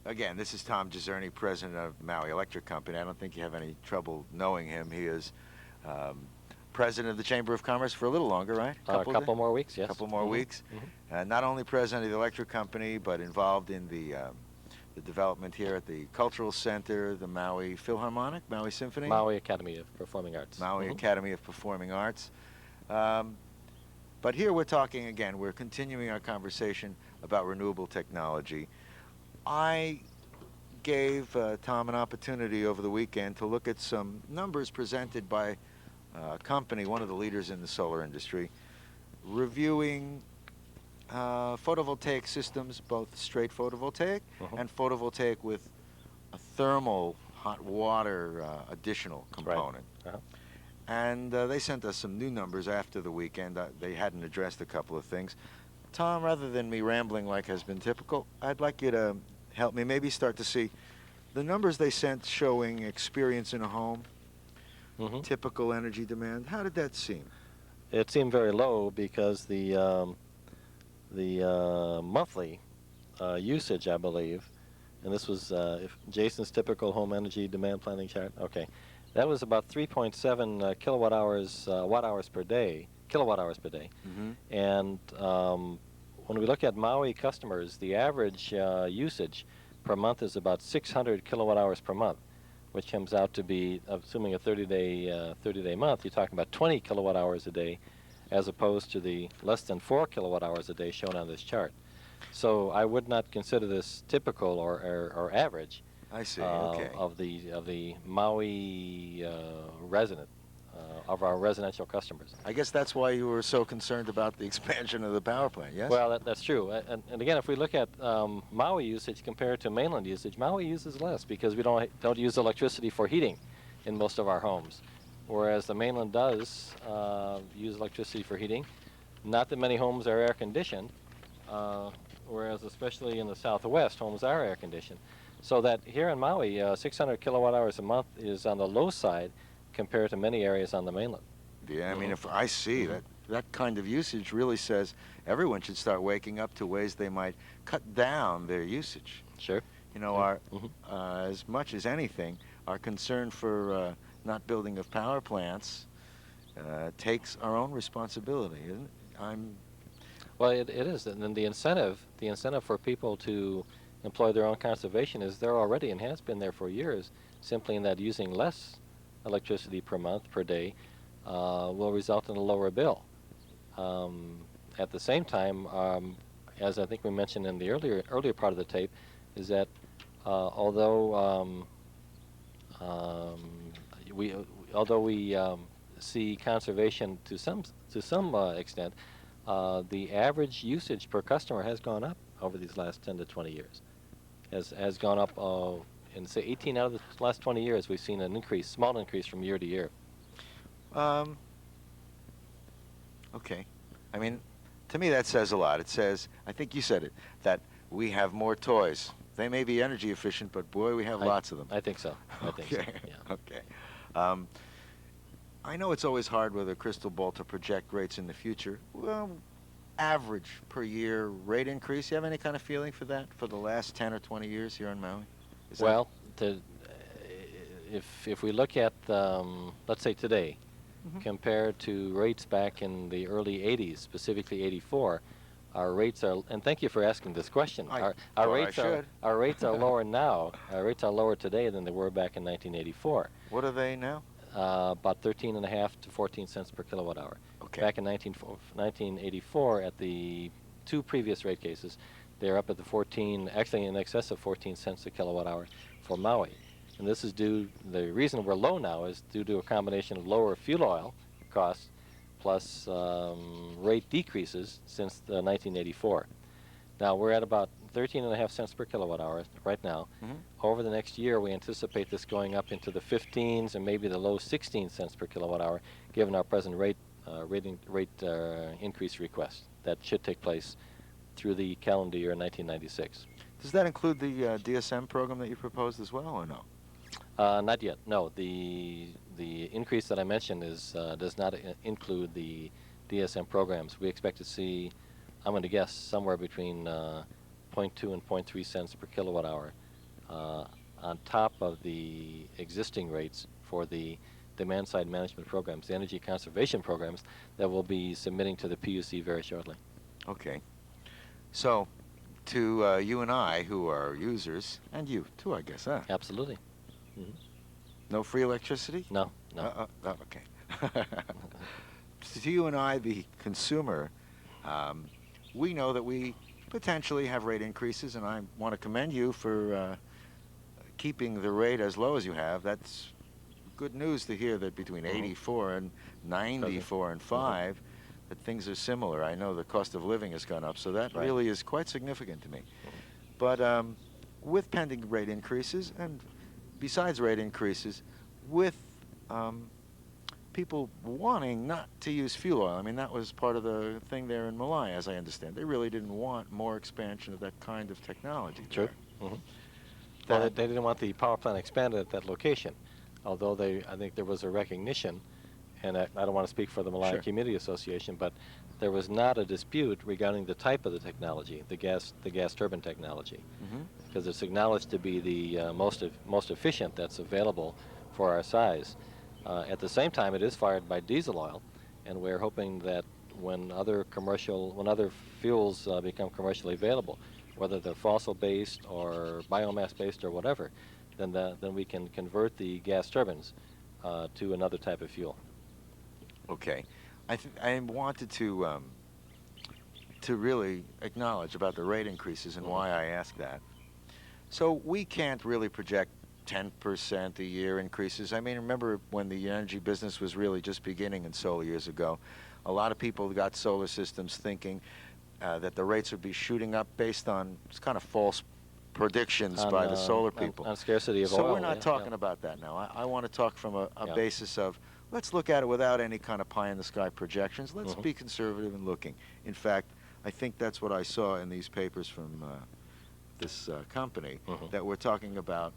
[SPEAKER 2] Again, this is Tom Jezierney, president of Maui Electric Company. I don't think you have any trouble knowing him. He is president of the Chamber of Commerce for a little longer, right?
[SPEAKER 3] A couple more weeks, yes.
[SPEAKER 2] A couple more weeks. Not only president of the electric company, but involved in the development here at the Cultural Center, the Maui Philharmonic, Maui Symphony?
[SPEAKER 3] Maui Academy of Performing Arts.
[SPEAKER 2] Maui Academy of Performing Arts. But here we're talking again, we're continuing our conversation about renewable technology. I gave Tom an opportunity over the weekend to look at some numbers presented by a company, one of the leaders in the solar industry, reviewing photovoltaic systems, both straight photovoltaic and photovoltaic with a thermal hot water additional component.
[SPEAKER 3] Right.
[SPEAKER 2] And they sent us some new numbers after the weekend. They hadn't addressed a couple of things. Tom, rather than me rambling like has been typical, I'd like you to help me maybe start to see the numbers they sent showing experience in a home, typical energy demand. How did that seem?
[SPEAKER 3] It seemed very low because the monthly usage, I believe, and this was if Jason's typical home energy demand planning chart. Okay, that was about 3.7 kilowatt hours, watt-hours per day, kilowatt-hours per day. And when we look at Maui customers, the average usage per month is about 600 kilowatt hours per month, which comes out to be, assuming a 30-day month, you're talking about 20 kilowatt hours a day, as opposed to the less than 4 kilowatt hours a day shown on this chart. So I would not consider this typical or average.
[SPEAKER 2] I see. Okay.
[SPEAKER 3] Of the Maui resident, of our residential customers.
[SPEAKER 2] I guess that's why you were so concerned about the expansion of the power plant, yes?
[SPEAKER 3] Well, that's true. And again, if we look at Maui usage compared to mainland usage, Maui uses less because we don't use electricity for heating in most of our homes, whereas the mainland does use electricity for heating. Not that many homes are air conditioned, whereas especially in the Southwest, homes are air conditioned. So that here in Maui, 600 kilowatt hours a month is on the low side compared to many areas on the mainland.
[SPEAKER 2] Yeah, I mean, if I see that kind of usage really says everyone should start waking up to ways they might cut down their usage.
[SPEAKER 3] Sure.
[SPEAKER 2] You know, our as much as anything, our concern for not building of power plants takes our own responsibility, isn't it?
[SPEAKER 3] Well, it is, and then the incentive for people to employ their own conservation is there already and has been there for years, simply in that using less electricity per month, per day, will result in a lower bill. At the same time, as I think we mentioned in the earlier part of the tape, is that although we see conservation to some extent, the average usage per customer has gone up over these last 10 to 20 years. Has gone up in say 18 out of the last 20 years. We've seen an increase, small increase from year to year.
[SPEAKER 2] Okay. I mean, to me that says a lot. It says, I think you said it, that we have more toys. They may be energy efficient, but boy, we have lots of them.
[SPEAKER 3] I think so. I think so. Yeah.
[SPEAKER 2] Okay. I know it's always hard with a crystal ball to project rates in the future. Well, average per year rate increase, you have any kind of feeling for that for the last 10 or 20 years here on Maui?
[SPEAKER 3] Well, if we look at, let's say today, compared to rates back in the early 80s, specifically 84, our rates are, and thank you for asking this question, our rates are lower now, our rates are lower today than they were back in 1984.
[SPEAKER 2] What are they now?
[SPEAKER 3] About 13.5 to 14 cents per kilowatt hour.
[SPEAKER 2] Okay.
[SPEAKER 3] Back in 1984, at the two previous rate cases, they're up at the actually in excess of 14 cents a kilowatt hour for Maui. And this is the reason we're low now is due to a combination of lower fuel oil costs plus rate decreases since 1984. Now we're at about 13.5 cents per kilowatt hour right now. Over the next year, we anticipate this going up into the 15s and maybe the low 16 cents per kilowatt hour, given our present rate increase request that should take place through the calendar year 1996.
[SPEAKER 2] Does that include the DSM program that you proposed as well, or no?
[SPEAKER 3] Not yet. No, the increase that I mentioned is does not include the DSM programs. We expect to see, I'm going to guess, somewhere between zero point 0.2 and zero point 0.3 cents per kilowatt hour on top of the existing rates for the demand side management programs, the energy conservation programs that we'll be submitting to the PUC very shortly.
[SPEAKER 2] Okay. So, to you and I, who are users, and you too, I guess, huh?
[SPEAKER 3] Absolutely. Hmm.
[SPEAKER 2] No free electricity?
[SPEAKER 3] No, no.
[SPEAKER 2] Okay. To you and I, the consumer, we know that we potentially have rate increases, and I want to commend you for keeping the rate as low as you have. That's good news to hear that between 84 and 94 and 5, that things are similar. I know the cost of living has gone up, so that
[SPEAKER 3] Right.
[SPEAKER 2] really is quite significant to me. But with pending rate increases, and besides rate increases, with people wanting not to use fuel oil. I mean, that was part of the thing there in Maui, as I understand. They really didn't want more expansion of that kind of technology.
[SPEAKER 3] True.
[SPEAKER 2] there.
[SPEAKER 3] Hmm. Well, they didn't want the power plant expanded at that location, although I think there was a recognition, and I don't want to speak for the Maui
[SPEAKER 2] Sure.
[SPEAKER 3] Community Association, but there was not a dispute regarding the type of the technology, the gas turbine technology, because it's acknowledged to be the most efficient that's available for our size. At the same time, it is fired by diesel oil, and we're hoping that when other fuels become commercially available, whether they're fossil-based or biomass-based or whatever, then we can convert the gas turbines to another type of fuel.
[SPEAKER 2] Okay. I wanted to really acknowledge about the rate increases and why I asked that. So we can't really project 10% a year increases. I mean, remember when the energy business was really just beginning in solar years ago, a lot of people got solar systems thinking that the rates would be shooting up based on kind of false predictions by the solar people.
[SPEAKER 3] On scarcity of oil.
[SPEAKER 2] So we're not
[SPEAKER 3] yeah,
[SPEAKER 2] talking
[SPEAKER 3] yeah.
[SPEAKER 2] about that now. I want to talk from a
[SPEAKER 3] Yeah.
[SPEAKER 2] basis of, let's look at it without any kind of pie-in-the-sky projections. Let's be conservative in looking. In fact, I think that's what I saw in these papers from this company, that we're talking about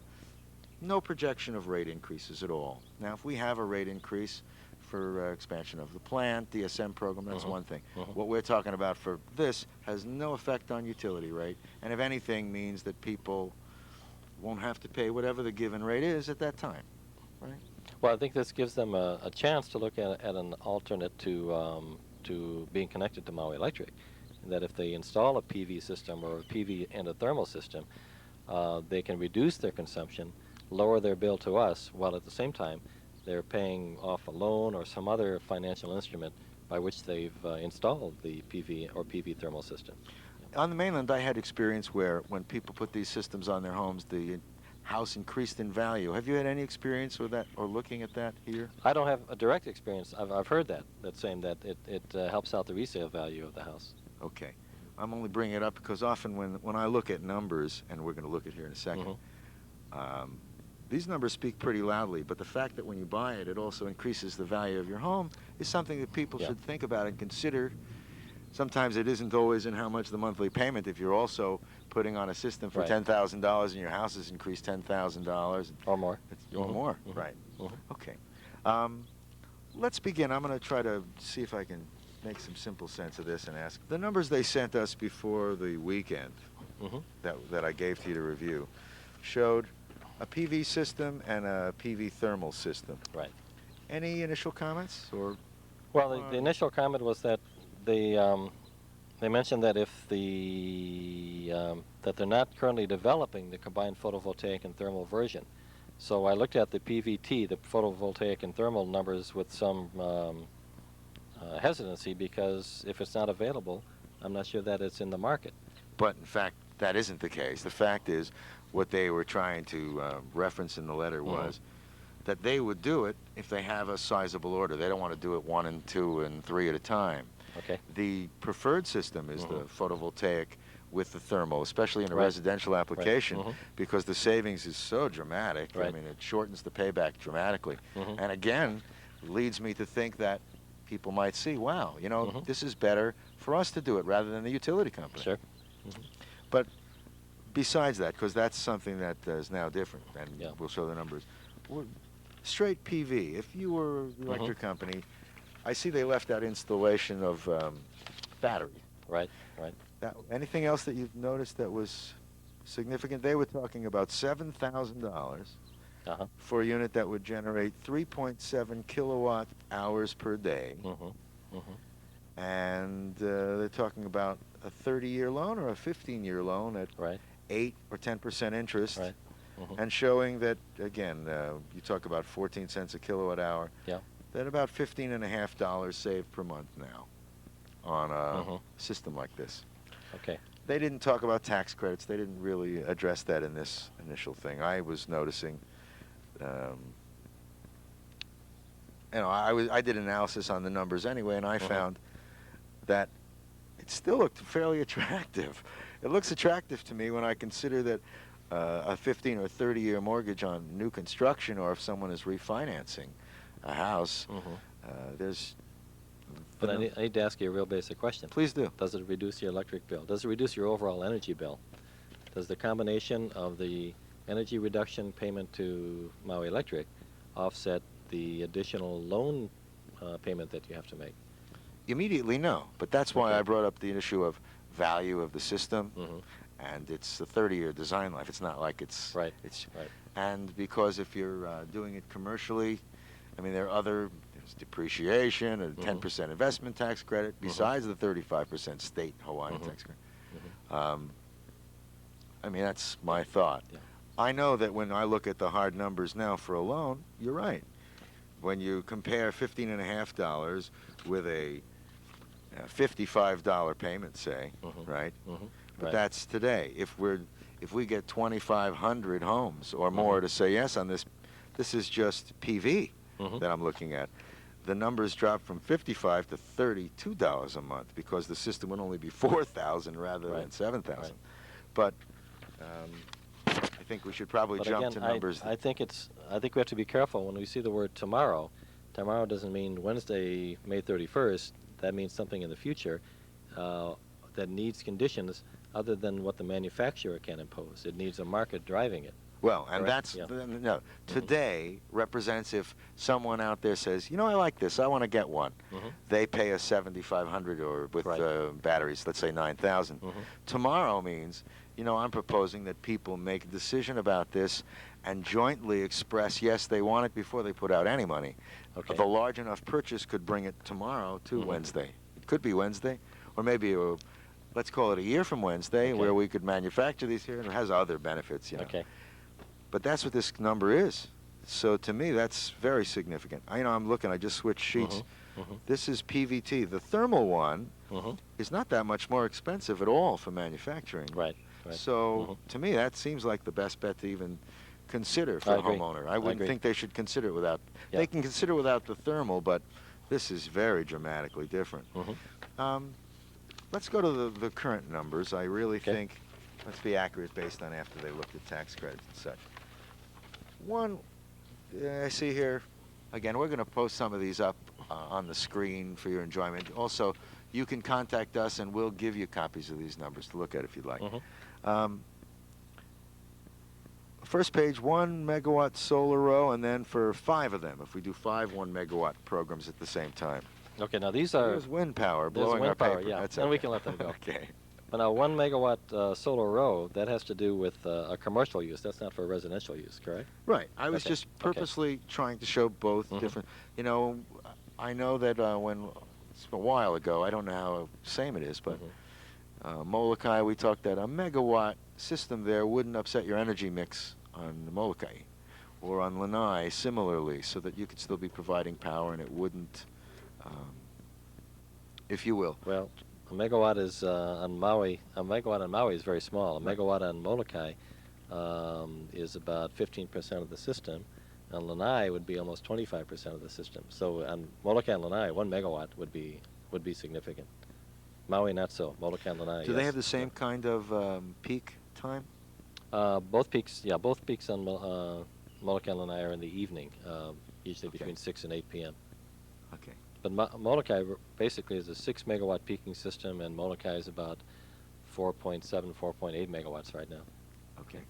[SPEAKER 2] no projection of rate increases at all. Now, if we have a rate increase for expansion of the plant, DSM program, that's one thing. What we're talking about for this has no effect on utility rate, and if anything means that people won't have to pay whatever the given rate is at that time, right?
[SPEAKER 3] Well, I think this gives them a chance to look at an alternate to being connected to Maui Electric. That if they install a PV system or a PV and a thermal system, they can reduce their consumption, lower their bill to us, while at the same time they're paying off a loan or some other financial instrument by which they've installed the PV or PV thermal system.
[SPEAKER 2] On the mainland, I had experience where when people put these systems on their homes, the house increased in value. Have you had any experience with that or looking at that here?
[SPEAKER 3] I don't have a direct experience. I've heard that saying that it helps out the resale value of the house.
[SPEAKER 2] Okay. I'm only bringing it up because often when I look at numbers, and we're going to look at here in a second, these numbers speak pretty loudly, but the fact that when you buy it, it also increases the value of your home is something that people should think about and consider. Sometimes it isn't always in how much the monthly payment. If you're also putting on a system for $10,000 and your house has increased $10,000
[SPEAKER 3] or more,
[SPEAKER 2] or more, right? Okay. Let's begin. I'm going to try to see if I can make some simple sense of this and ask. The numbers they sent us before the weekend that I gave to you to review showed a PV system and a PV thermal system.
[SPEAKER 3] Right.
[SPEAKER 2] Any initial comments? Or
[SPEAKER 3] well, the initial comment was that they mentioned that if that they're not currently developing the combined photovoltaic and thermal version. So I looked at the PVT, the photovoltaic and thermal numbers, with some hesitancy, because if it's not available, I'm not sure that it's in the market.
[SPEAKER 2] But in fact, that isn't the case. The fact is, what they were trying to reference in the letter was that they would do it if they have a sizable order. They don't want to do it 1 and 2 and 3 at a time.
[SPEAKER 3] Okay.
[SPEAKER 2] The preferred system is the photovoltaic with the thermal, especially in a residential application, because the savings is so dramatic. I mean, it shortens the payback dramatically. And again, leads me to think that people might see, wow, you know, this is better for us to do it rather than the utility company.
[SPEAKER 3] Sure.
[SPEAKER 2] But besides that, because that's something that is now different, and we'll show the numbers, straight PV. If you were the electric company, I see they left out installation of batteries.
[SPEAKER 3] Right, right.
[SPEAKER 2] Anything else that you've noticed that was significant? They were talking about $7,000
[SPEAKER 3] Uh-huh.
[SPEAKER 2] for a unit that would generate 3.7 kilowatt hours per day. And they're talking about a 30-year loan or a 15-year loan at
[SPEAKER 3] Right.
[SPEAKER 2] 8 or 10% interest.
[SPEAKER 3] Right.
[SPEAKER 2] And showing that, again, you talk about 14 cents a kilowatt hour,
[SPEAKER 3] Yeah.
[SPEAKER 2] that about $15.50 saved per month now on a system like this.
[SPEAKER 3] Okay.
[SPEAKER 2] They didn't talk about tax credits. They didn't really address that in this initial thing. I was noticing, I did analysis on the numbers anyway, and I found that it still looked fairly attractive. It looks attractive to me when I consider that a 15 or 30-year mortgage on new construction, or if someone is refinancing a house, there's...
[SPEAKER 3] But I need to ask you a real basic question.
[SPEAKER 2] Please do.
[SPEAKER 3] Does it reduce your electric bill? Does it reduce your overall energy bill? Does the combination of the energy reduction payment to Maui Electric offset the additional loan payment that you have to make?
[SPEAKER 2] Immediately, no. But that's why I brought up the issue of value of the system. And it's a 30-year design life. It's not like it's...
[SPEAKER 3] Right.
[SPEAKER 2] And because if you're doing it commercially, I mean, there's depreciation, a 10% investment tax credit, besides the 35% state Hawaiian tax credit. I mean, that's my thought.
[SPEAKER 3] Yeah.
[SPEAKER 2] I know that when I look at the hard numbers now for a loan, you're right. When you compare $15.50 with a $55 payment, say, right? But that's today. If we get 2,500 homes or more to say yes on this, this is just PV that I'm looking at. The numbers drop from $55 to $32 a month because the system would only be $4,000 rather than $7,000.
[SPEAKER 3] Right.
[SPEAKER 2] But I think we should probably jump to numbers.
[SPEAKER 3] I think we have to be careful when we see the word tomorrow. Tomorrow doesn't mean Wednesday, May 31st. That means something in the future that needs conditions other than what the manufacturer can impose. It needs a market driving it.
[SPEAKER 2] Well, and
[SPEAKER 3] Correct?
[SPEAKER 2] no. Today represents if someone out there says, I like this, I want to get one. They pay us $7,500 or with batteries, let's say $9,000. Tomorrow means, I'm proposing that people make a decision about this and jointly express, yes, they want it before they put out any money.
[SPEAKER 3] Okay.
[SPEAKER 2] The large enough purchase could bring it tomorrow to Wednesday. It could be Wednesday, or maybe let's call it a year from Wednesday, where we could manufacture these here, and it has other benefits,
[SPEAKER 3] Okay.
[SPEAKER 2] But that's what this number is. So to me, that's very significant. I'm looking, I just switched sheets. This is PVT. The thermal one is not that much more expensive at all for manufacturing.
[SPEAKER 3] Right.
[SPEAKER 2] So to me, that seems like the best bet to even consider for
[SPEAKER 3] I
[SPEAKER 2] a
[SPEAKER 3] agree.
[SPEAKER 2] homeowner. I wouldn't
[SPEAKER 3] agree.
[SPEAKER 2] think they should consider it without.
[SPEAKER 3] Yeah.
[SPEAKER 2] They can consider without the thermal, but this is very dramatically different. Let's go to the current numbers. I really think, let's be accurate based on after they looked at tax credits and such. One, I see here, again, we're going to post some of these up on the screen for your enjoyment. Also, you can contact us and we'll give you copies of these numbers to look at if you'd like. First page, 1 megawatt solar row, and then for 5 of them, if we do 5 1 megawatt programs at the same time.
[SPEAKER 3] Okay, now these are...
[SPEAKER 2] There's wind power
[SPEAKER 3] There's
[SPEAKER 2] blowing
[SPEAKER 3] wind
[SPEAKER 2] our
[SPEAKER 3] power,
[SPEAKER 2] paper.
[SPEAKER 3] yeah.
[SPEAKER 2] That's
[SPEAKER 3] Then we can let them go.
[SPEAKER 2] Okay.
[SPEAKER 3] But now 1 megawatt solar row, that has to do with a commercial use. That's not for residential use, correct?
[SPEAKER 2] Right. I was
[SPEAKER 3] Okay.
[SPEAKER 2] just purposely trying to show both different. I know that it's a while ago, I don't know how same it is, but Molokai, we talked that a megawatt system there wouldn't upset your energy mix on Molokai, or on Lanai similarly, so that you could still be providing power and it wouldn't, if you will.
[SPEAKER 3] Well, a megawatt is on Maui. A megawatt on Maui is very small. A megawatt on Molokai is about 15% of the system. On Lanai would be almost 25% of the system. So on Molokai and Lanai, 1 megawatt would be significant. Maui not so. Molokai and Lanai.
[SPEAKER 2] Do they
[SPEAKER 3] yes.
[SPEAKER 2] have the same kind of peak time?
[SPEAKER 3] Both peaks on Molokai and Lanai are in the evening, usually between 6 and 8 p.m.
[SPEAKER 2] Okay.
[SPEAKER 3] But Molokai basically is a 6 megawatt peaking system, and Molokai is about 4.7, 4.8 megawatts right now.
[SPEAKER 2] Okay.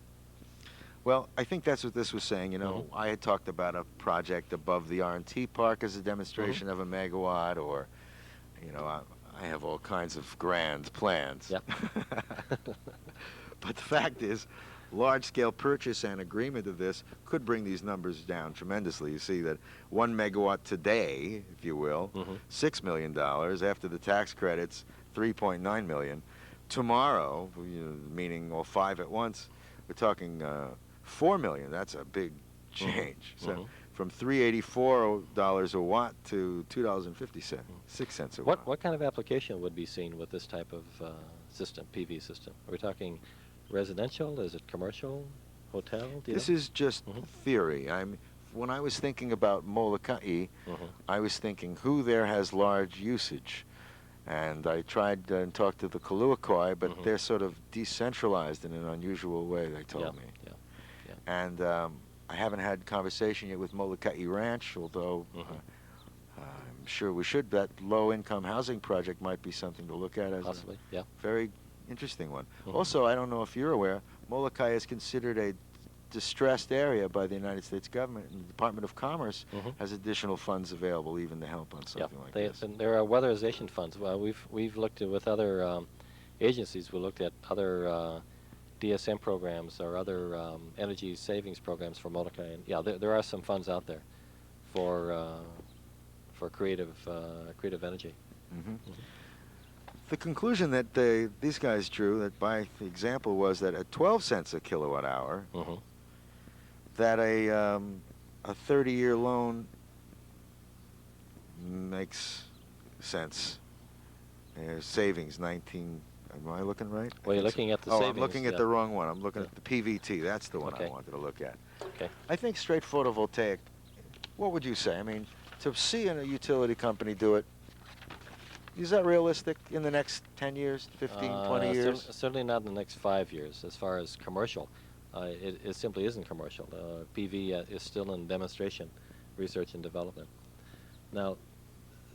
[SPEAKER 2] Well, I think that's what this was saying. You know, I had talked about a project above the R&T park as a demonstration of a megawatt, or, you know, I have all kinds of grand plans.
[SPEAKER 3] Yep.
[SPEAKER 2] But the fact is, large-scale purchase and agreement of this could bring these numbers down tremendously. You see that 1 megawatt today, if you will, $6 million. After the tax credits, $3.9 million. Tomorrow, you know, meaning all 5 at once, we're talking $4 million. That's a big change. So from $384 a watt to $2.50, 6 cents a watt.
[SPEAKER 3] What kind of application would be seen with this type of system, PV system? Are we talking residential? Is it commercial? Hotel? Do you
[SPEAKER 2] This
[SPEAKER 3] know?
[SPEAKER 2] is just theory. When I was thinking about Molokai, I was thinking who there has large usage. And I tried and talked to the Kaluakoi, but they're sort of decentralized in an unusual way, they told me. And I haven't had conversation yet with Molokai Ranch, although I'm sure we should. That low-income housing project might be something to look at as
[SPEAKER 3] Possibly,
[SPEAKER 2] a very interesting one. Also, I don't know if you're aware, Molokai is considered a distressed area by the United States government, and the Department of Commerce has additional funds available even to help on something like this.
[SPEAKER 3] And there are weatherization funds. Well, we've looked at with other agencies. We looked at other DSM programs or other energy savings programs for Molokai, and there are some funds out there for creative energy.
[SPEAKER 2] The conclusion that these guys drew, that by the example, was that at 12 cents a kilowatt hour, that a 30-year loan makes sense. Savings, 19. Am I looking right?
[SPEAKER 3] Well, you're looking at the
[SPEAKER 2] savings.
[SPEAKER 3] savings.
[SPEAKER 2] I'm looking at the wrong one. I'm looking at the PVT. That's the one I wanted to look at.
[SPEAKER 3] Okay.
[SPEAKER 2] I think straight photovoltaic. What would you say? I mean, to see a utility company do it, is that realistic in the next 10 years, 15, 20 years?
[SPEAKER 3] Certainly not in the next 5 years as far as commercial. It simply isn't commercial. PV is still in demonstration, research and development. Now,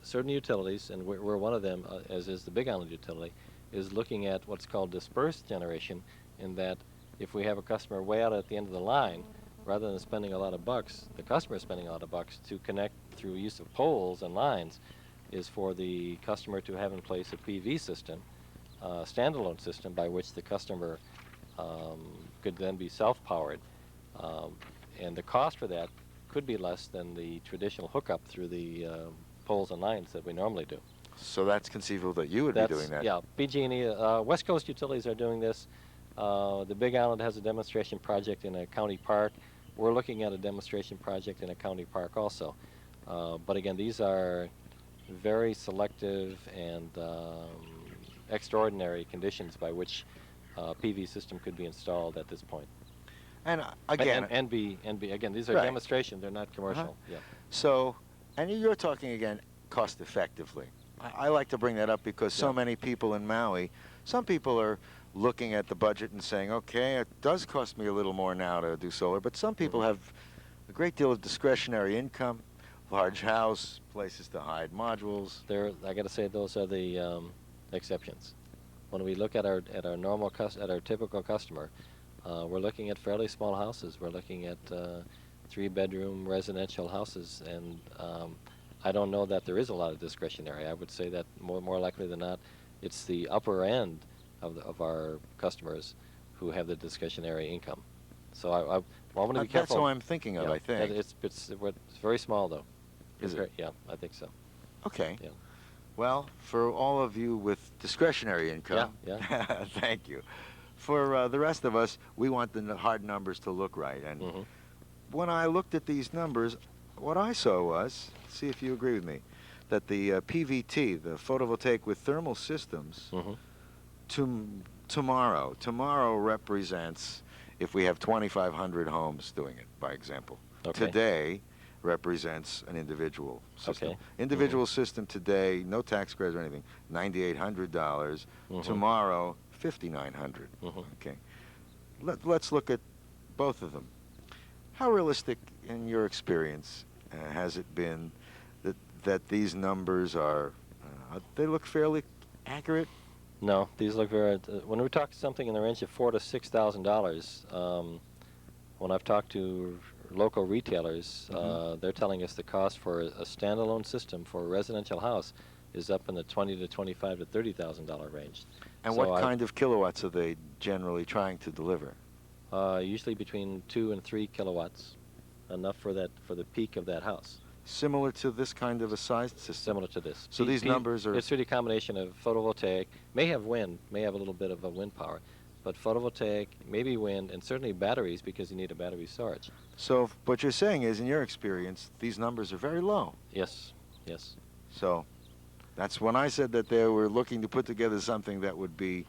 [SPEAKER 3] certain utilities, and we're one of them, as is the Big Island utility, is looking at what's called dispersed generation, in that if we have a customer way out at the end of the line, rather than spending a lot of bucks, the customer is spending a lot of bucks to connect through use of poles and lines, is for the customer to have in place a PV system, standalone system by which the customer could then be self-powered. And the cost for that could be less than the traditional hookup through the poles and lines that we normally do.
[SPEAKER 2] So that's conceivable that you would be doing that.
[SPEAKER 3] Yeah, PG&E, West Coast utilities are doing this. The Big Island has a demonstration project in a county park. We're looking at a demonstration project in a county park also. But again, these are very selective and extraordinary conditions by which a PV system could be installed at this point.
[SPEAKER 2] And again,
[SPEAKER 3] and be again, these are demonstration; they're not commercial. Yeah.
[SPEAKER 2] So, and you're talking again cost effectively. I like to bring that up because so many people in Maui, some people are looking at the budget and saying, okay, it does cost me a little more now to do solar, but some people have a great deal of discretionary income, large house, places to hide modules.
[SPEAKER 3] I got to say, those are the exceptions. When we look at our normal at our typical customer, we're looking at fairly small houses. We're looking at 3-bedroom residential houses, and I don't know that there is a lot of discretionary. I would say that more likely than not, it's the upper end of our customers who have the discretionary income. So I want to be careful.
[SPEAKER 2] That's what I'm thinking of, I think.
[SPEAKER 3] It's very small, though.
[SPEAKER 2] Is it?
[SPEAKER 3] Yeah, I think so.
[SPEAKER 2] Okay.
[SPEAKER 3] Yeah.
[SPEAKER 2] Well, for all of you with discretionary income, thank you. For the rest of us, we want the hard numbers to look right. And when I looked at these numbers, what I saw was, see if you agree with me, that the PVT, the photovoltaic with thermal systems, tomorrow represents, if we have 2,500 homes doing it, by example.
[SPEAKER 3] Okay.
[SPEAKER 2] Today represents an individual system.
[SPEAKER 3] Okay.
[SPEAKER 2] Individual system today, no tax credits or anything, $9,800. Tomorrow, $5,900. Okay. Let's look at both of them. How realistic, in your experience, has it been that these numbers are? They look fairly accurate.
[SPEAKER 3] No, these look very. When we talk something in the range of $4,000 to $6,000, When I've talked to local retailers, they're telling us the cost for a standalone system for a residential house is up in the 20 to 25 to $30,000 range.
[SPEAKER 2] And
[SPEAKER 3] So
[SPEAKER 2] what kind of kilowatts are they generally trying to deliver?
[SPEAKER 3] usually between 2 and 3 kilowatts, enough for the peak of that house.
[SPEAKER 2] Similar to this kind of a sized system.
[SPEAKER 3] Similar to this.
[SPEAKER 2] So these numbers are...
[SPEAKER 3] It's really a combination of photovoltaic, may have wind, may have a little bit of a wind power, but photovoltaic, maybe wind, and certainly batteries because you need a battery storage.
[SPEAKER 2] So what you're saying is, in your experience, these numbers are very low.
[SPEAKER 3] Yes, yes.
[SPEAKER 2] So that's when I said that they were looking to put together something that would be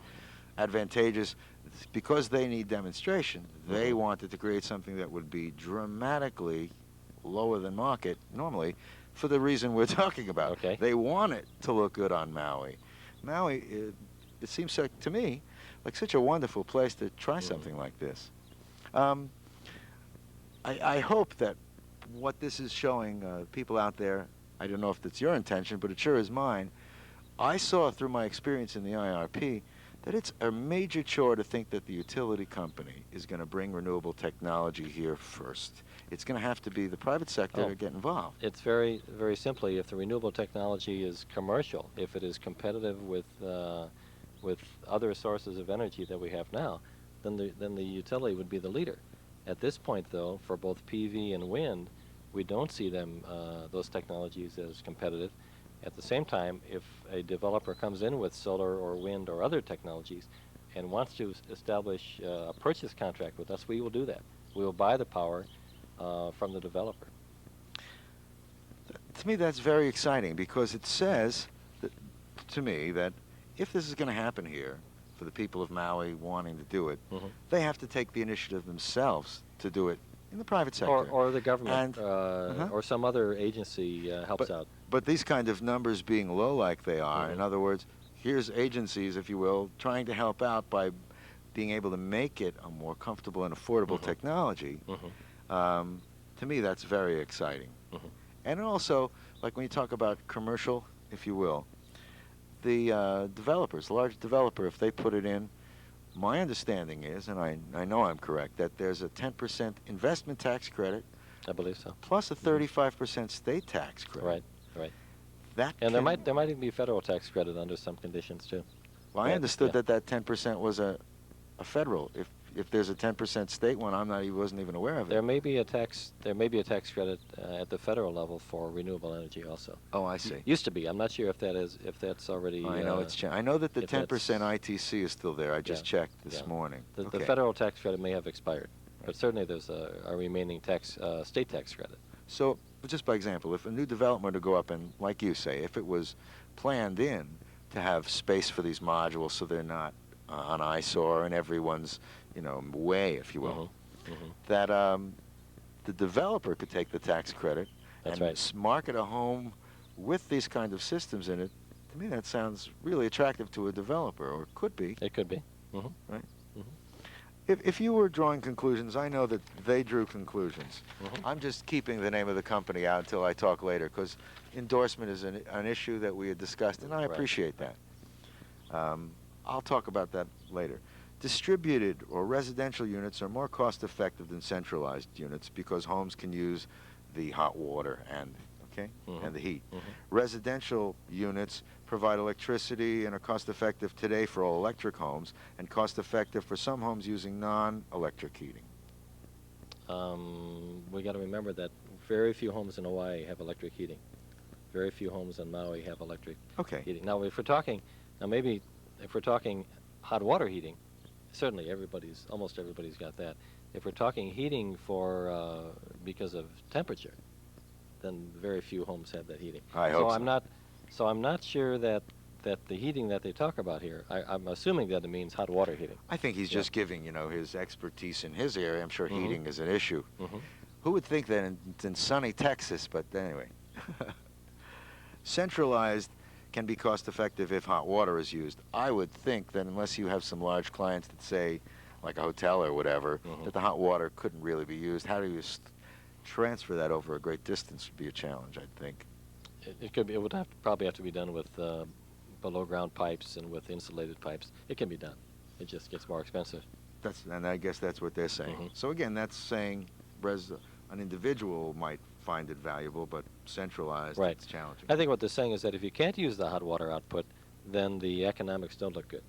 [SPEAKER 2] advantageous. Because they need demonstration, they wanted to create something that would be dramatically lower than market normally for the reason we're talking about.
[SPEAKER 3] Okay.
[SPEAKER 2] They want it to look good on Maui. Maui, it seems like, to me, like such a wonderful place to try something like this. I hope that what this is showing people out there, I don't know if that's your intention, but it sure is mine. I saw through my experience in the IRP that it's a major chore to think that the utility company is going to bring renewable technology here first. It's going to have to be the private sector to get involved.
[SPEAKER 3] It's very, very simply, if the renewable technology is commercial, if it is competitive with other sources of energy that we have now, then the utility would be the leader. At this point, though, for both PV and wind, we don't see them, those technologies, as competitive. At the same time, if a developer comes in with solar or wind or other technologies and wants to establish a purchase contract with us, we will do that. We will buy the power from the developer.
[SPEAKER 2] To me, that's very exciting because it says, that, to me, that if this is going to happen here, for the people of Maui wanting to do it, they have to take the initiative themselves to do it in the private sector.
[SPEAKER 3] Or the government,
[SPEAKER 2] And,
[SPEAKER 3] or some other agency helps out.
[SPEAKER 2] But these kind of numbers being low like they are, in other words, here's agencies, if you will, trying to help out by being able to make it a more comfortable and affordable technology. To me, that's very exciting. And also, like when you talk about commercial, if you will, the developers, large developer, if they put it in, my understanding is, and I know I'm correct, that there's a 10% investment tax credit.
[SPEAKER 3] I believe so.
[SPEAKER 2] Plus a 35% state tax credit.
[SPEAKER 3] Right, right.
[SPEAKER 2] That
[SPEAKER 3] and there might even be federal tax credit under some conditions too.
[SPEAKER 2] Well, I understood that 10% was a federal. If there's a 10% state one, wasn't even aware of it.
[SPEAKER 3] There may be a tax credit at the federal level for renewable energy also.
[SPEAKER 2] Oh, I see.
[SPEAKER 3] Used to be. I'm not sure if that's already.
[SPEAKER 2] I know it's changed. I know that the 10% ITC is still there. I just checked this morning.
[SPEAKER 3] The federal tax credit may have expired, but certainly there's a remaining state tax credit.
[SPEAKER 2] So, just by example, if a new development to go up and, like you say, if it was planned in to have space for these modules so they're not on eyesore in everyone's, way, if you will, that the developer could take the tax credit and market a home with these kind of systems in it. To me, that sounds really attractive to a developer, or could be.
[SPEAKER 3] It could be.
[SPEAKER 2] Right? If you were drawing conclusions, I know that they drew conclusions. I'm just keeping the name of the company out until I talk later, because endorsement is an issue that we had discussed, and I appreciate that. I'll talk about that later. Distributed or residential units are more cost-effective than centralized units because homes can use the hot water and the heat. Residential units provide electricity and are cost-effective today for all electric homes and cost-effective for some homes using non-electric heating.
[SPEAKER 3] We got to remember that very few homes in Hawaii have electric heating. Very few homes in Maui have electric heating. Now, if we're talking hot water heating, certainly almost everybody's got that. If we're talking heating because of temperature, then very few homes have that heating.
[SPEAKER 2] I hope so.
[SPEAKER 3] So I'm not sure that the heating that they talk about here, I'm assuming that it means hot water heating.
[SPEAKER 2] I think he's just giving, his expertise in his area. I'm sure heating is an issue. Who would think that in sunny Texas, but anyway. Centralized can be cost-effective if hot water is used. I would think that unless you have some large clients that say, like a hotel or whatever, that the hot water couldn't really be used. How do you transfer that over a great distance would be a challenge, I think.
[SPEAKER 3] It would probably have to be done with below-ground pipes and with insulated pipes. It can be done. It just gets more expensive.
[SPEAKER 2] And I guess that's what they're saying.
[SPEAKER 3] Mhm.
[SPEAKER 2] So again, that's saying an individual might find it valuable, but centralized,
[SPEAKER 3] Right.
[SPEAKER 2] it's challenging.
[SPEAKER 3] I think what they're saying is that if you can't use the hot water output, then the economics don't look good.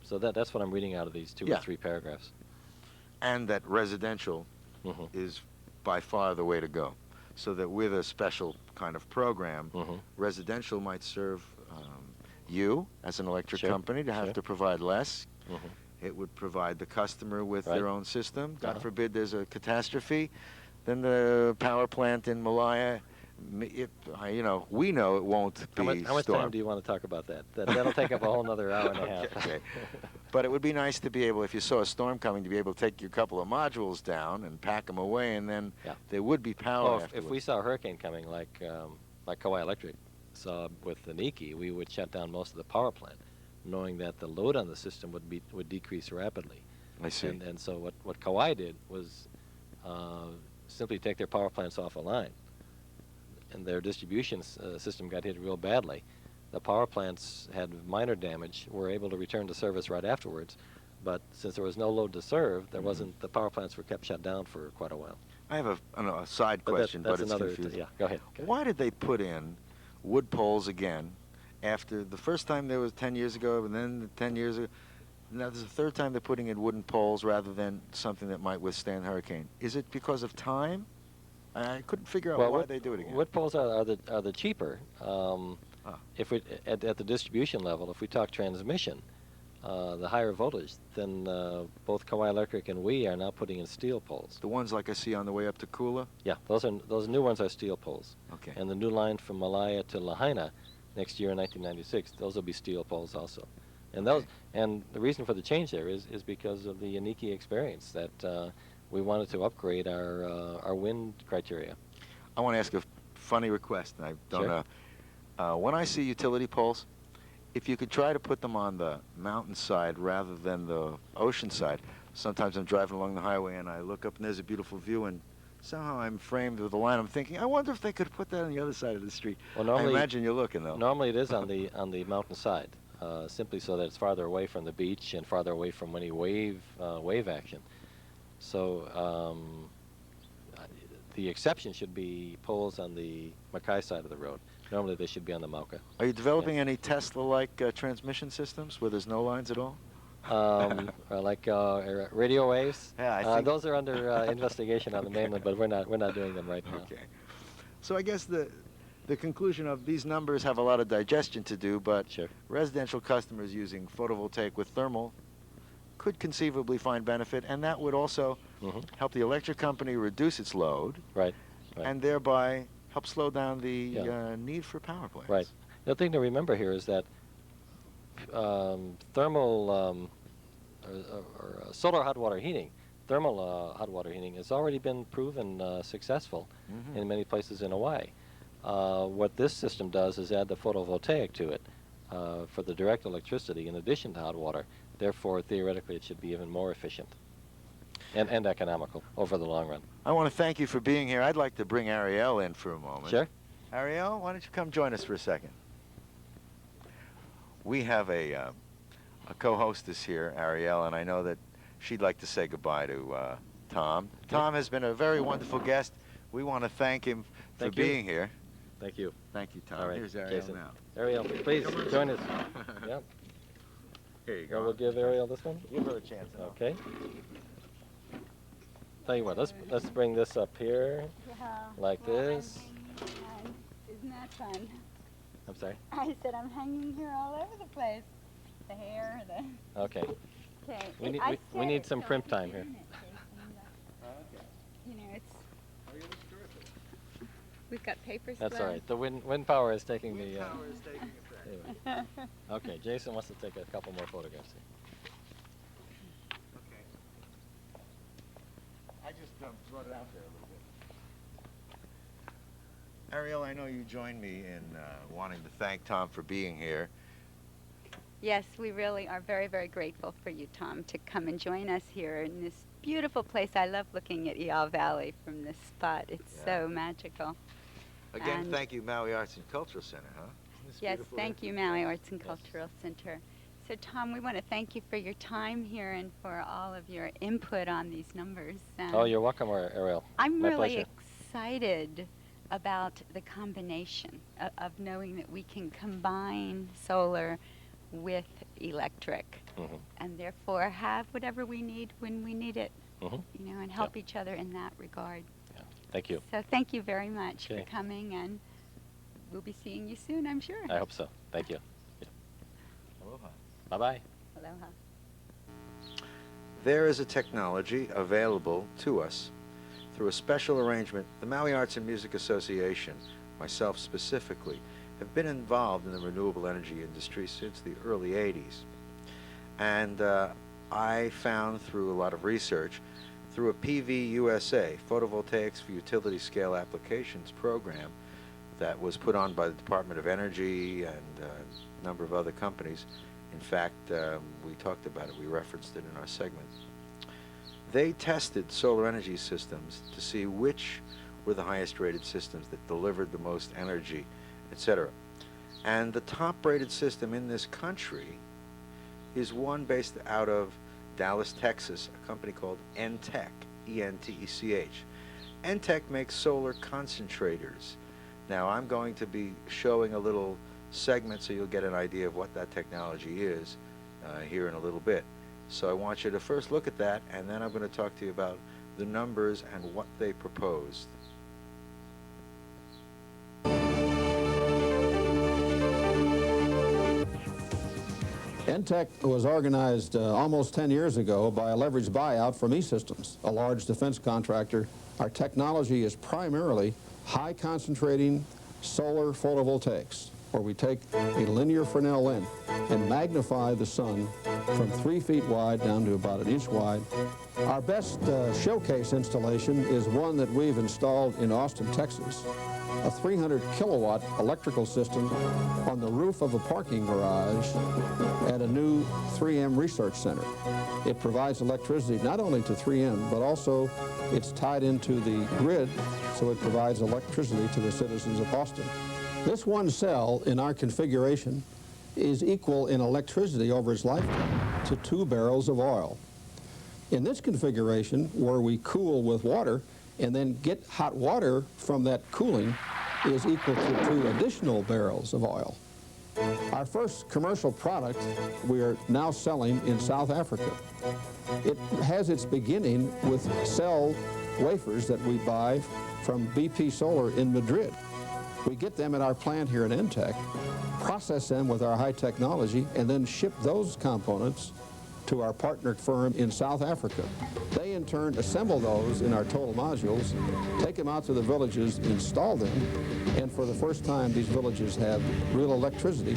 [SPEAKER 3] So that's what I'm reading out of these two or
[SPEAKER 2] Yeah.
[SPEAKER 3] three paragraphs.
[SPEAKER 2] And that residential
[SPEAKER 3] Hmm.
[SPEAKER 2] is by far the way to go. So that with a special kind of program,
[SPEAKER 3] Hmm.
[SPEAKER 2] residential might serve you as an electric
[SPEAKER 3] Sure,
[SPEAKER 2] company to have
[SPEAKER 3] sure.
[SPEAKER 2] to provide less.
[SPEAKER 3] Hmm.
[SPEAKER 2] It would provide the customer with
[SPEAKER 3] Right.
[SPEAKER 2] their own system. God
[SPEAKER 3] Uh-huh.
[SPEAKER 2] forbid there's a catastrophe. Then the power plant in Malaya, we know it won't
[SPEAKER 3] How
[SPEAKER 2] be
[SPEAKER 3] much time
[SPEAKER 2] stormed.
[SPEAKER 3] do you want to talk about that? That'll take up a whole another hour and a half.
[SPEAKER 2] Okay. But it would be nice to be able, if you saw a storm coming, to be able to take your couple of modules down and pack them away, and then
[SPEAKER 3] Yeah.
[SPEAKER 2] there would be power
[SPEAKER 3] Oh, if
[SPEAKER 2] afterwards.
[SPEAKER 3] we saw a hurricane coming, like Kauai Electric saw with the Niki, we would shut down most of the power plant, knowing that the load on the system would decrease rapidly.
[SPEAKER 2] I see.
[SPEAKER 3] And so what Kauai did was simply take their power plants off a line, and their distribution system got hit real badly. The power plants had minor damage, were able to return to service right afterwards, but since there was no load to serve, there wasn't. The power plants were kept shut down for quite a while.
[SPEAKER 2] I have a side
[SPEAKER 3] But
[SPEAKER 2] question,
[SPEAKER 3] that's
[SPEAKER 2] but it's
[SPEAKER 3] another.
[SPEAKER 2] confusing.
[SPEAKER 3] Yeah, go ahead.
[SPEAKER 2] Why did they put in wood poles again after the first time there was 10 years ago, and then 10 years ago? Now there's a third time they're putting in wooden poles rather than something that might withstand hurricane. Is it because of time? I couldn't figure out why they do it again.
[SPEAKER 3] Wood poles are the cheaper.
[SPEAKER 2] Ah.
[SPEAKER 3] If we at the distribution level, if we talk transmission, the higher voltage, then both Kauai Electric and we are now putting in steel poles.
[SPEAKER 2] The ones like I see on the way up to Kula?
[SPEAKER 3] Yeah, those new ones are steel poles.
[SPEAKER 2] Okay.
[SPEAKER 3] And the new line from Malaya to Lahaina next year in 1996, those will be steel poles also. And those and the reason for the change there is because of the Niki experience that we wanted to upgrade our wind criteria.
[SPEAKER 2] I want to ask a funny request, and I don't
[SPEAKER 3] Sure.
[SPEAKER 2] know. When I see utility poles, if you could try to put them on the mountain side rather than the ocean side. Sometimes I'm driving along the highway and I look up and there's a beautiful view, and somehow I'm framed with a line. I'm thinking, I wonder if they could put that on the other side of the street.
[SPEAKER 3] Well, normally,
[SPEAKER 2] I imagine you're looking, though.
[SPEAKER 3] Normally it is on the mountain side, simply so that it's farther away from the beach and farther away from any wave action. So the exception should be poles on the Mackay side of the road. Normally they should be on the Mauka.
[SPEAKER 2] Are you developing any Tesla-like transmission systems where there's no lines at all?
[SPEAKER 3] Like radio waves.
[SPEAKER 2] Yeah, I think
[SPEAKER 3] those are under investigation on the mainland, but we're not doing them right now.
[SPEAKER 2] Okay. So I guess the conclusion of these numbers have a lot of digestion to do, but
[SPEAKER 3] Sure.
[SPEAKER 2] residential customers using photovoltaic with thermal could conceivably find benefit, and that would also
[SPEAKER 3] Hmm.
[SPEAKER 2] help the electric company reduce its load,
[SPEAKER 3] Right. Right.
[SPEAKER 2] and thereby help slow down the
[SPEAKER 3] Yeah.
[SPEAKER 2] need for power plants.
[SPEAKER 3] Right. The thing to remember here is that thermal or solar hot water heating, thermal hot water heating has already been proven successful
[SPEAKER 2] Mhm.
[SPEAKER 3] in many places in Hawaii. What this system does is add the photovoltaic to it for the direct electricity in addition to hot water. Therefore, theoretically, it should be even more efficient and economical over the long run.
[SPEAKER 2] I want to thank you for being here. I'd like to bring Airielle in for a moment.
[SPEAKER 3] Sure.
[SPEAKER 2] Airielle, why don't you come join us for a second? We have a co-hostess here, Airielle, and I know that she'd like to say goodbye to Tom. Tom has been a very wonderful guest. We want to thank him for
[SPEAKER 3] Thank you.
[SPEAKER 2] being here.
[SPEAKER 3] Thank you.
[SPEAKER 2] Thank you, Tom.
[SPEAKER 3] All right,
[SPEAKER 2] Here's Airielle
[SPEAKER 3] Jason.
[SPEAKER 2] now.
[SPEAKER 3] Airielle, please join us. Yep.
[SPEAKER 2] Here you
[SPEAKER 3] We'll give Airielle this one.
[SPEAKER 2] Give her a chance.
[SPEAKER 3] Okay. Tell you what, let's bring this up here, like this.
[SPEAKER 1] Isn't that fun?
[SPEAKER 3] I'm sorry.
[SPEAKER 1] I said I'm hanging here all over the place. The hair, the...
[SPEAKER 3] Okay.
[SPEAKER 1] Okay.
[SPEAKER 3] We need some primp time here.
[SPEAKER 1] You know, it's... We've got papers.
[SPEAKER 3] That's all right. The wind power is taking the. Anyway. Okay, Jason wants to take a couple more photographs here.
[SPEAKER 2] Okay. I just brought it out there a little bit. Airielle, I know you joined me in wanting to thank Tom for being here.
[SPEAKER 1] Yes, we really are very, very grateful for you, Tom, to come and join us here in this beautiful place. I love looking at Airielle Valley from this spot. It's so magical.
[SPEAKER 2] Again,
[SPEAKER 1] And-
[SPEAKER 2] thank you, Maui Arts and Cultural Center, huh? This
[SPEAKER 1] Yes,
[SPEAKER 2] beautiful
[SPEAKER 1] thank you, Maui Arts and Cultural Center. So Tom, we want to thank you for your time here and for all of your input on these numbers.
[SPEAKER 3] Oh, you're welcome, Airielle.
[SPEAKER 1] I'm
[SPEAKER 3] My
[SPEAKER 1] really
[SPEAKER 3] pleasure.
[SPEAKER 1] excited about the combination of knowing that we can combine solar with electric
[SPEAKER 3] Mm-hmm.
[SPEAKER 1] and therefore have whatever we need when we need it,
[SPEAKER 3] Mm-hmm.
[SPEAKER 1] you know, and help each other in that regard.
[SPEAKER 3] Yeah. Thank you.
[SPEAKER 1] So thank you very much
[SPEAKER 3] Okay.
[SPEAKER 1] for coming, and we'll be seeing you soon, I'm sure.
[SPEAKER 3] I hope so. Thank you. Yeah.
[SPEAKER 2] Aloha.
[SPEAKER 3] Bye-bye.
[SPEAKER 1] Aloha.
[SPEAKER 2] There is a technology available to us through a special arrangement. The Maui Arts and Music Association, myself specifically, have been involved in the renewable energy industry since the early 80s. And I found through a lot of research, through a PV USA, Photovoltaics for Utility Scale Applications program that was put on by the Department of Energy and a number of other companies. In fact, we talked about it, we referenced it in our segment. They tested solar energy systems to see which were the highest rated systems that delivered the most energy, etc. And the top rated system in this country is one based out of Dallas, Texas, a company called ENTEC, E-N-T-E-C-H. ENTEC makes solar concentrators. Now I'm going to be showing a little segment so you'll get an idea of what that technology is here in a little bit. So I want you to first look at that, and then I'm going to talk to you about the numbers and what they proposed.
[SPEAKER 4] ENTEC was organized almost 10 years ago by a leveraged buyout from E-Systems, a large defense contractor. Our technology is primarily high concentrating solar photovoltaics, where we take a linear Fresnel lens and magnify the sun from 3 feet wide down to about 1 inch wide. Our best showcase installation is one that we've installed in Austin, Texas, a 300 kilowatt electrical system on the roof of a parking garage at a new 3M research center. It provides electricity not only to 3M, but also it's tied into the grid, so it provides electricity to the citizens of Austin. This one cell in our configuration is equal in electricity over its lifetime to 2 barrels of oil. In this configuration, where we cool with water and then get hot water from that cooling, is equal to 2 additional barrels of oil. Our first commercial product we are now selling in South Africa. It has its beginning with cell wafers that we buy from BP Solar in Madrid. We get them at our plant here in ENTEC, process them with our high technology, and then ship those components to our partner firm in South Africa. They in turn assemble those in our total modules, take them out to the villages, install them, and for the first time these villages have real electricity.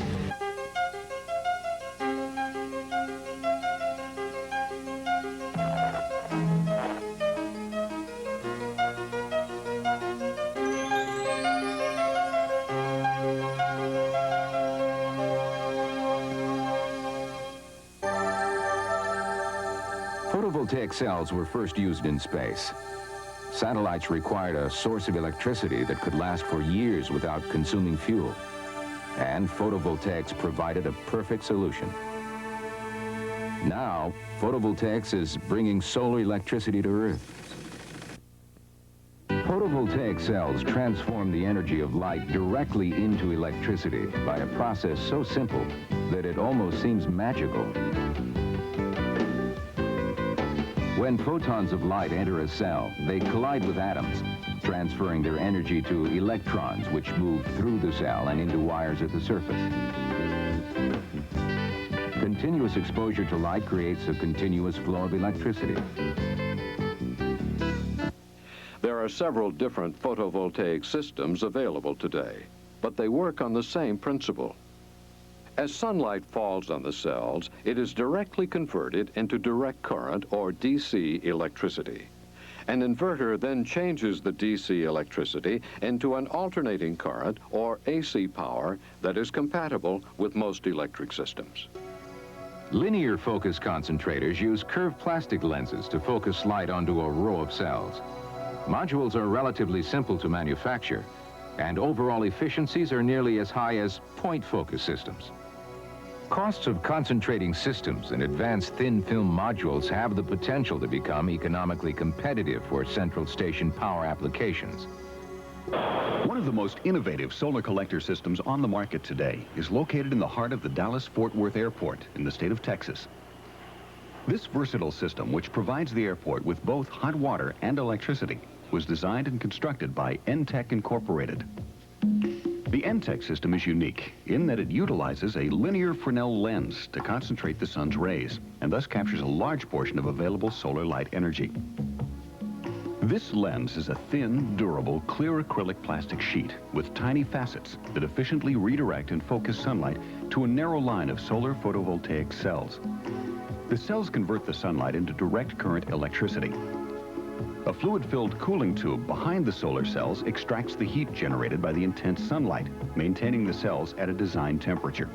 [SPEAKER 5] Photovoltaic cells were first used in space. Satellites required a source of electricity that could last for years without consuming fuel. And photovoltaics provided a perfect solution. Now, photovoltaics is bringing solar electricity to Earth. Photovoltaic cells transform the energy of light directly into electricity by a process so simple that it almost seems magical. When photons of light enter a cell, they collide with atoms, transferring their energy to electrons, which move through the cell and into wires at the surface. Continuous exposure to light creates a continuous flow of electricity.
[SPEAKER 6] There are several different photovoltaic systems available today, but they work on the same principle. As sunlight falls on the cells, it is directly converted into direct current, or DC electricity. An inverter then changes the DC electricity into an alternating current, or AC power, that is compatible with most electric systems.
[SPEAKER 5] Linear focus concentrators use curved plastic lenses to focus light onto a row of cells. Modules are relatively simple to manufacture, and overall efficiencies are nearly as high as point focus systems. Costs of concentrating systems and advanced thin film modules have the potential to become economically competitive for central station power applications.
[SPEAKER 7] One of the most innovative solar collector systems on the market today is located in the heart of the Dallas-Fort Worth Airport in the state of Texas. This versatile system, which provides the airport with both hot water and electricity, was designed and constructed by ENTEC Incorporated. The ENTEC system is unique in that it utilizes a linear Fresnel lens to concentrate the sun's rays and thus captures a large portion of available solar light energy. This lens is a thin, durable, clear acrylic plastic sheet with tiny facets that efficiently redirect and focus sunlight to a narrow line of solar photovoltaic cells. The cells convert the sunlight into direct current electricity. A fluid-filled cooling tube behind the solar cells extracts the heat generated by the intense sunlight, maintaining the cells at a design temperature.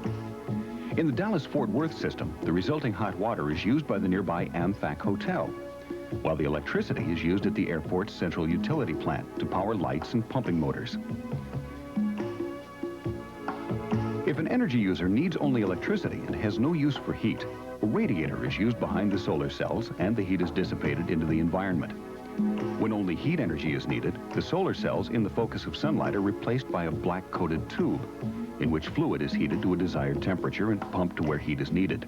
[SPEAKER 7] In the Dallas-Fort Worth system, the resulting hot water is used by the nearby AmFac Hotel, while the electricity is used at the airport's central utility plant to power lights and pumping motors. If an energy user needs only electricity and has no use for heat, a radiator is used behind the solar cells and the heat is dissipated into the environment. When only heat energy is needed, the solar cells in the focus of sunlight are replaced by a black-coated tube, in which fluid is heated to a desired temperature and pumped to where heat is needed.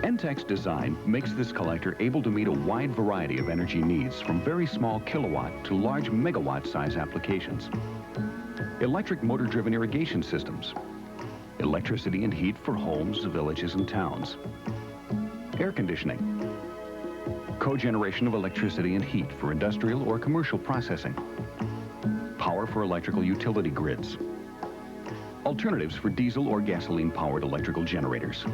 [SPEAKER 7] ENTEC's design makes this collector able to meet a wide variety of energy needs, from very small kilowatt to large megawatt size applications. Electric motor-driven irrigation systems, electricity and heat for homes, villages, and towns, air conditioning, cogeneration of electricity and heat for industrial or commercial processing, power for electrical utility grids, alternatives for diesel or gasoline-powered electrical generators.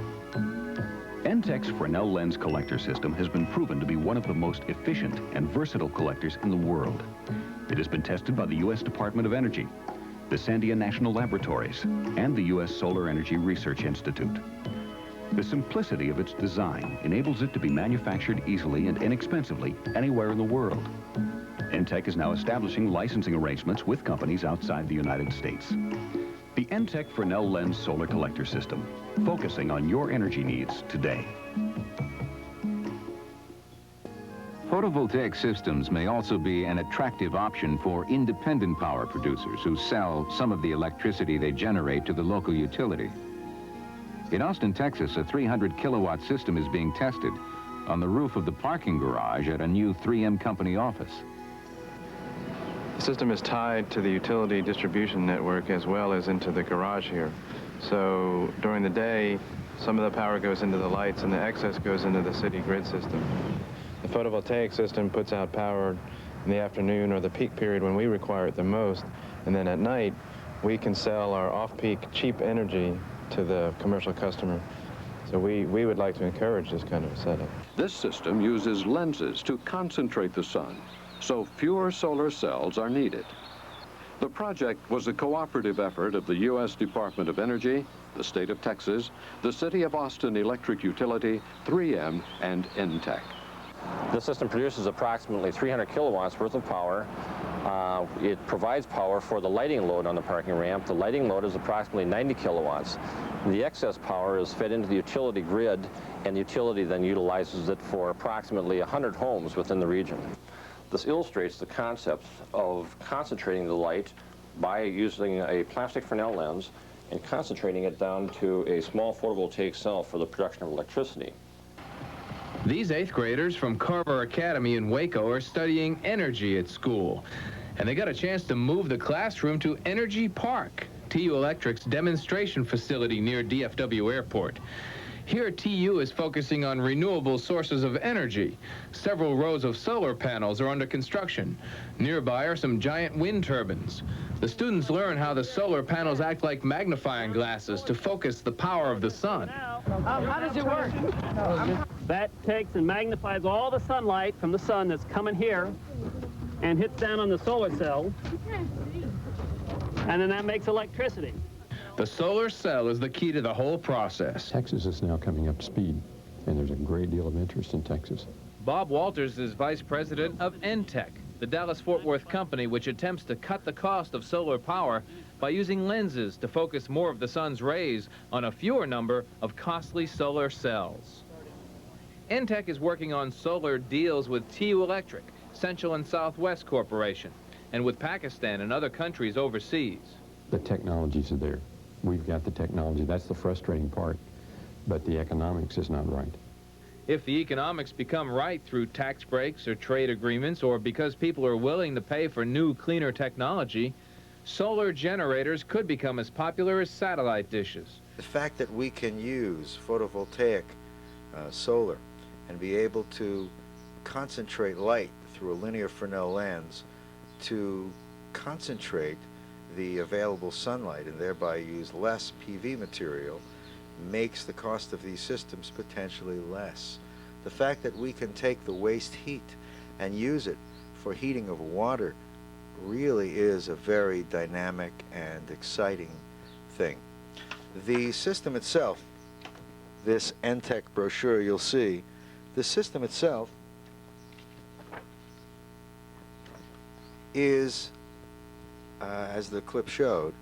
[SPEAKER 7] ENTEC's Fresnel lens collector system has been proven to be one of the most efficient and versatile collectors in the world. It has been tested by the U.S. Department of Energy, the Sandia National Laboratories, and the U.S. Solar Energy Research Institute. The simplicity of its design enables it to be manufactured easily and inexpensively anywhere in the world. ENTEC is now establishing licensing arrangements with companies outside the United States. The ENTEC Fresnel Lens Solar Collector System, focusing on your energy needs today.
[SPEAKER 5] Photovoltaic systems may also be an attractive option for independent power producers who sell some of the electricity they generate to the local utility. In Austin, Texas, a 300 kilowatt system is being tested on the roof of the parking garage at a new 3M company office.
[SPEAKER 8] The system is tied to the utility distribution network as well as into the garage here. So during the day, some of the power goes into the lights and the excess goes into the city grid system. The photovoltaic system puts out power in the afternoon or the peak period when we require it the most, and then at night we can sell our off-peak cheap energy to the commercial customer. So we would like to encourage this kind of a setup.
[SPEAKER 6] This system uses lenses to concentrate the sun, so fewer solar cells are needed. The project was a cooperative effort of the U.S. Department of Energy, the state of Texas, the City of Austin Electric Utility, 3M, and ENTEC.
[SPEAKER 3] This system produces approximately 300 kilowatts worth of power. It provides power for the lighting load on the parking ramp. The lighting load is approximately 90 kilowatts. The excess power is fed into the utility grid, and the utility then utilizes it for approximately 100 homes within the region. This illustrates the concept of concentrating the light by using a plastic Fresnel lens and concentrating it down to a small photovoltaic cell for the production of electricity.
[SPEAKER 9] These 8th graders from Carver Academy in Waco are studying energy at school. And they got a chance to move the classroom to Energy Park, TU Electric's demonstration facility near DFW Airport. Here, TU is focusing on renewable sources of energy. Several rows of solar panels are under construction. Nearby are some giant wind turbines. The students learn how the solar panels act like magnifying glasses to focus the power of the sun.
[SPEAKER 10] How does it work? That takes and magnifies all the sunlight from the sun that's coming here and hits down on the solar cell, and then that makes electricity.
[SPEAKER 9] The solar cell is the key to the whole process.
[SPEAKER 11] Texas is now coming up to speed, and there's a great deal of interest in Texas.
[SPEAKER 9] Bob Walters is vice president of ENTEC, the Dallas-Fort Worth company which attempts to cut the cost of solar power by using lenses to focus more of the sun's rays on a fewer number of costly solar cells. ENTEC is working on solar deals with TU Electric, Central and Southwest Corporation, and with Pakistan and other countries overseas.
[SPEAKER 11] The technologies are there. We've got the technology. That's the frustrating part. But the economics is not right.
[SPEAKER 9] If the economics become right through tax breaks or trade agreements, or because people are willing to pay for new, cleaner technology, solar generators could become as popular as satellite dishes.
[SPEAKER 2] The fact that we can use photovoltaic solar and be able to concentrate light through a linear Fresnel lens to concentrate the available sunlight and thereby use less PV material makes the cost of these systems potentially less. The fact that we can take the waste heat and use it for heating of water really is a very dynamic and exciting thing. The system itself, this ENTEC brochure you'll see, the system itself is, as the clip showed,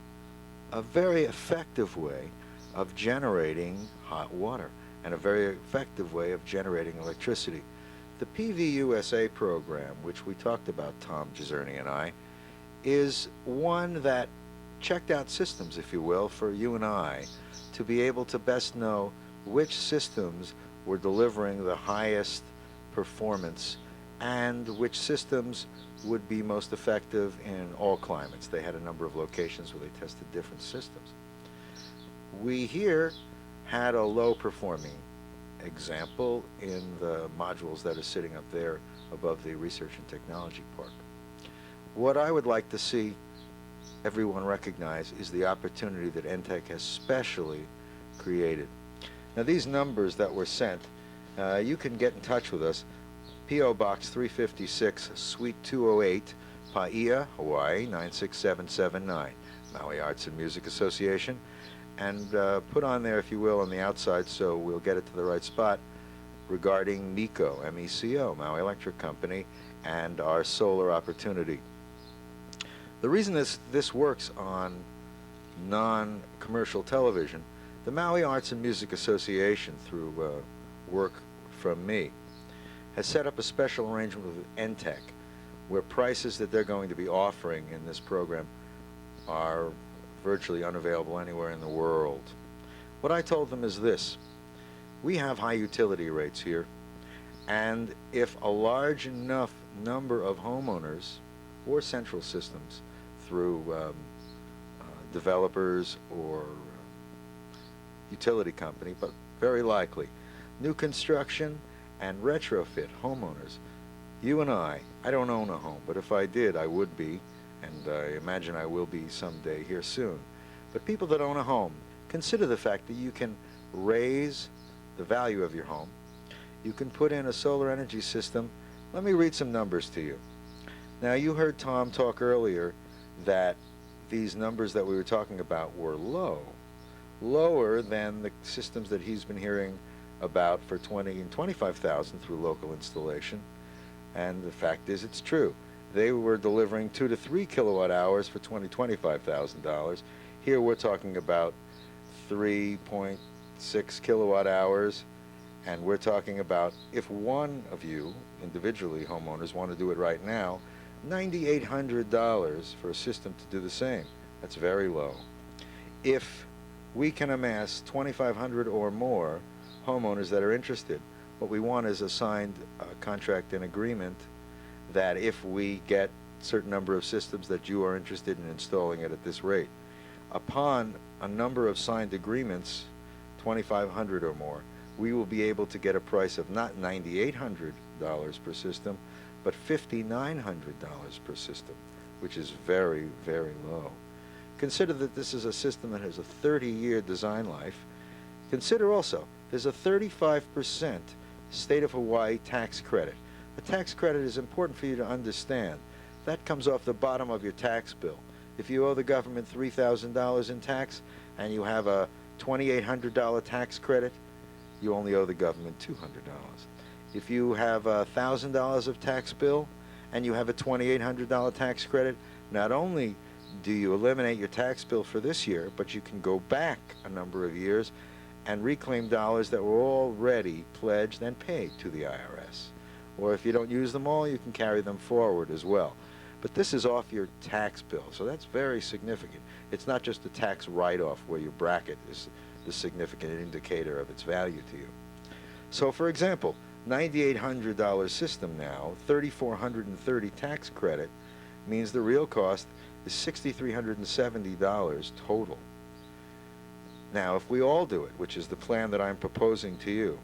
[SPEAKER 2] a very effective way of generating hot water and a very effective way of generating electricity. The PV USA program, which we talked about, Tom Jezierney and I, is one that checked out systems, if you will, for you and I to be able to best know which systems were delivering the highest performance and which systems would be most effective in all climates. They had a number of locations where they tested different systems. We here had a low-performing example in the modules that are sitting up there above the Research and Technology Park. What I would like to see everyone recognize is the opportunity that ENTEC has specially created. Now, these numbers that were sent, you can get in touch with us. P.O. Box 356, Suite 208, Paia, Hawaii, 96779, Maui Arts and Music Association. And put on there, if you will, on the outside, so we'll get it to the right spot, regarding MECO, M-E-C-O, Maui Electric Company, and our solar opportunity. The reason this works on non-commercial television, the Maui Arts and Music Association, through work from me, has set up a special arrangement with ENTEC, where prices that they're going to be offering in this program are virtually unavailable anywhere in the world. What I told them is this: we have high utility rates here, and if a large enough number of homeowners or central systems through developers or utility company, but very likely new construction and retrofit homeowners, you and I don't own a home, but if I did, I would be, and I imagine I will be someday here soon. But people that own a home, consider the fact that you can raise the value of your home. You can put in a solar energy system. Let me read some numbers to you. Now, you heard Tom talk earlier that these numbers that we were talking about were lower than the systems that he's been hearing about for $20,000 and $25,000 through local installation. And the fact is, it's true. They were delivering 2 to 3 kilowatt hours for $20,000, $25,000. Here we're talking about 3.6 kilowatt hours, and we're talking about, if one of you, individually homeowners, want to do it right now, $9,800 for a system to do the same. That's very low. If we can amass 2,500 or more homeowners that are interested, what we want is a signed contract and agreement that if we get a certain number of systems that you are interested in installing it at this rate. Upon a number of signed agreements, 2,500 or more, we will be able to get a price of not $9,800 per system, but $5,900 per system, which is very, very low. Consider that this is a system that has a 30-year design life. Consider also, there's a 35% state of Hawaii tax credit. A tax credit is important for you to understand. That comes off the bottom of your tax bill. If you owe the government $3,000 in tax and you have a $2,800 tax credit, you only owe the government $200. If you have $1,000 of tax bill and you have a $2,800 tax credit, not only do you eliminate your tax bill for this year, but you can go back a number of years and reclaim dollars that were already pledged and paid to the IRS. Or if you don't use them all, you can carry them forward as well. But this is off your tax bill, so that's very significant. It's not just a tax write-off where your bracket is the significant indicator of its value to you. So for example, $9,800 system now, $3,430 tax credit, means the real cost is $6,370 total. Now, if we all do it, which is the plan that I'm proposing to you,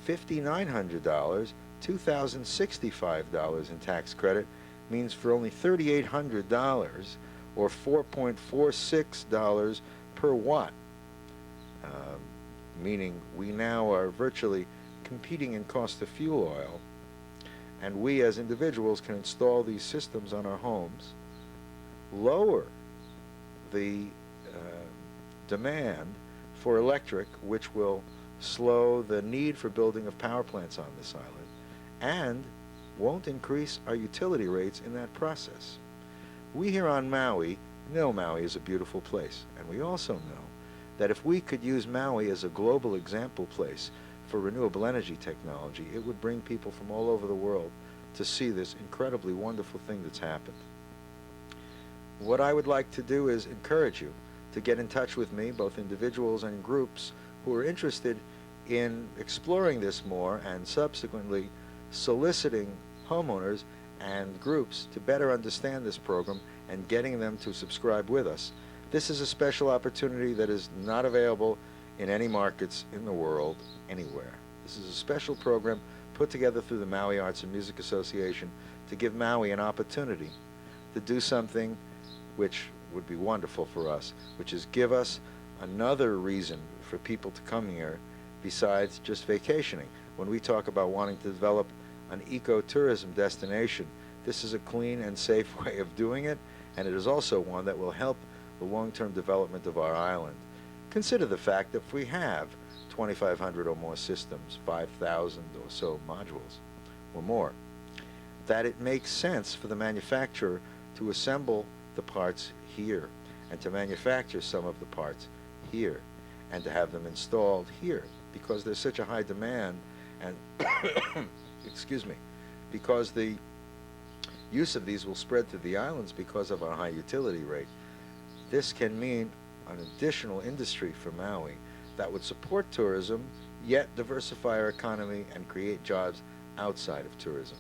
[SPEAKER 2] $5,900, $2,065 in tax credit means for only $3,800 or $4.46 per watt, meaning we now are virtually competing in cost of fuel oil, and we as individuals can install these systems on our homes, lower the demand for electric, which will slow the need for building of power plants on this island, and won't increase our utility rates in that process. We here on Maui know Maui is a beautiful place, and we also know that if we could use Maui as a global example place for renewable energy technology, it would bring people from all over the world to see this incredibly wonderful thing that's happened. What I would like to do is encourage you to get in touch with me, both individuals and groups who are interested in exploring this more and subsequently soliciting homeowners and groups to better understand this program and getting them to subscribe with us. This is a special opportunity that is not available in any markets in the world anywhere. This is a special program put together through the Maui Arts and Music Association to give Maui an opportunity to do something which would be wonderful for us, which is give us another reason for people to come here besides just vacationing. When we talk about wanting to develop an ecotourism destination, this is a clean and safe way of doing it, and it is also one that will help the long-term development of our island. Consider the fact that if we have 2,500 or more systems, 5,000 or so modules or more, that it makes sense for the manufacturer to assemble the parts here and to manufacture some of the parts here and to have them installed here, because there's such a high demand and excuse me, because the use of these will spread to the islands because of our high utility rate. This can mean an additional industry for Maui that would support tourism, yet diversify our economy and create jobs outside of tourism.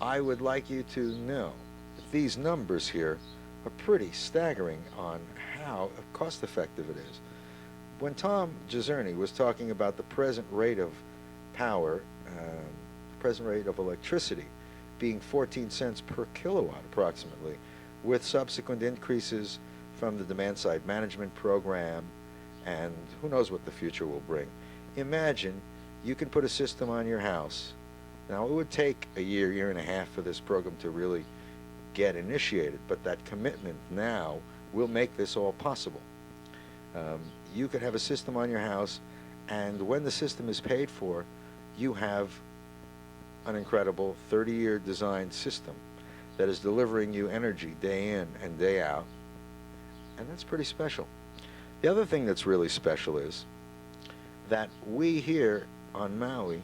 [SPEAKER 2] I would like you to know that these numbers here are pretty staggering on how cost-effective it is. When Tom Jezierney was talking about the present rate of power, present rate of electricity being 14 cents per kilowatt approximately, with subsequent increases from the demand-side management program, and who knows what the future will bring. Imagine you can put a system on your house. Now, it would take a year, year and a half for this program to really get initiated, but that commitment now will make this all possible. You could have a system on your house, and when the system is paid for, you have an incredible 30-year designed system that is delivering you energy day in and day out, and that's pretty special. The other thing that's really special is that we here on Maui,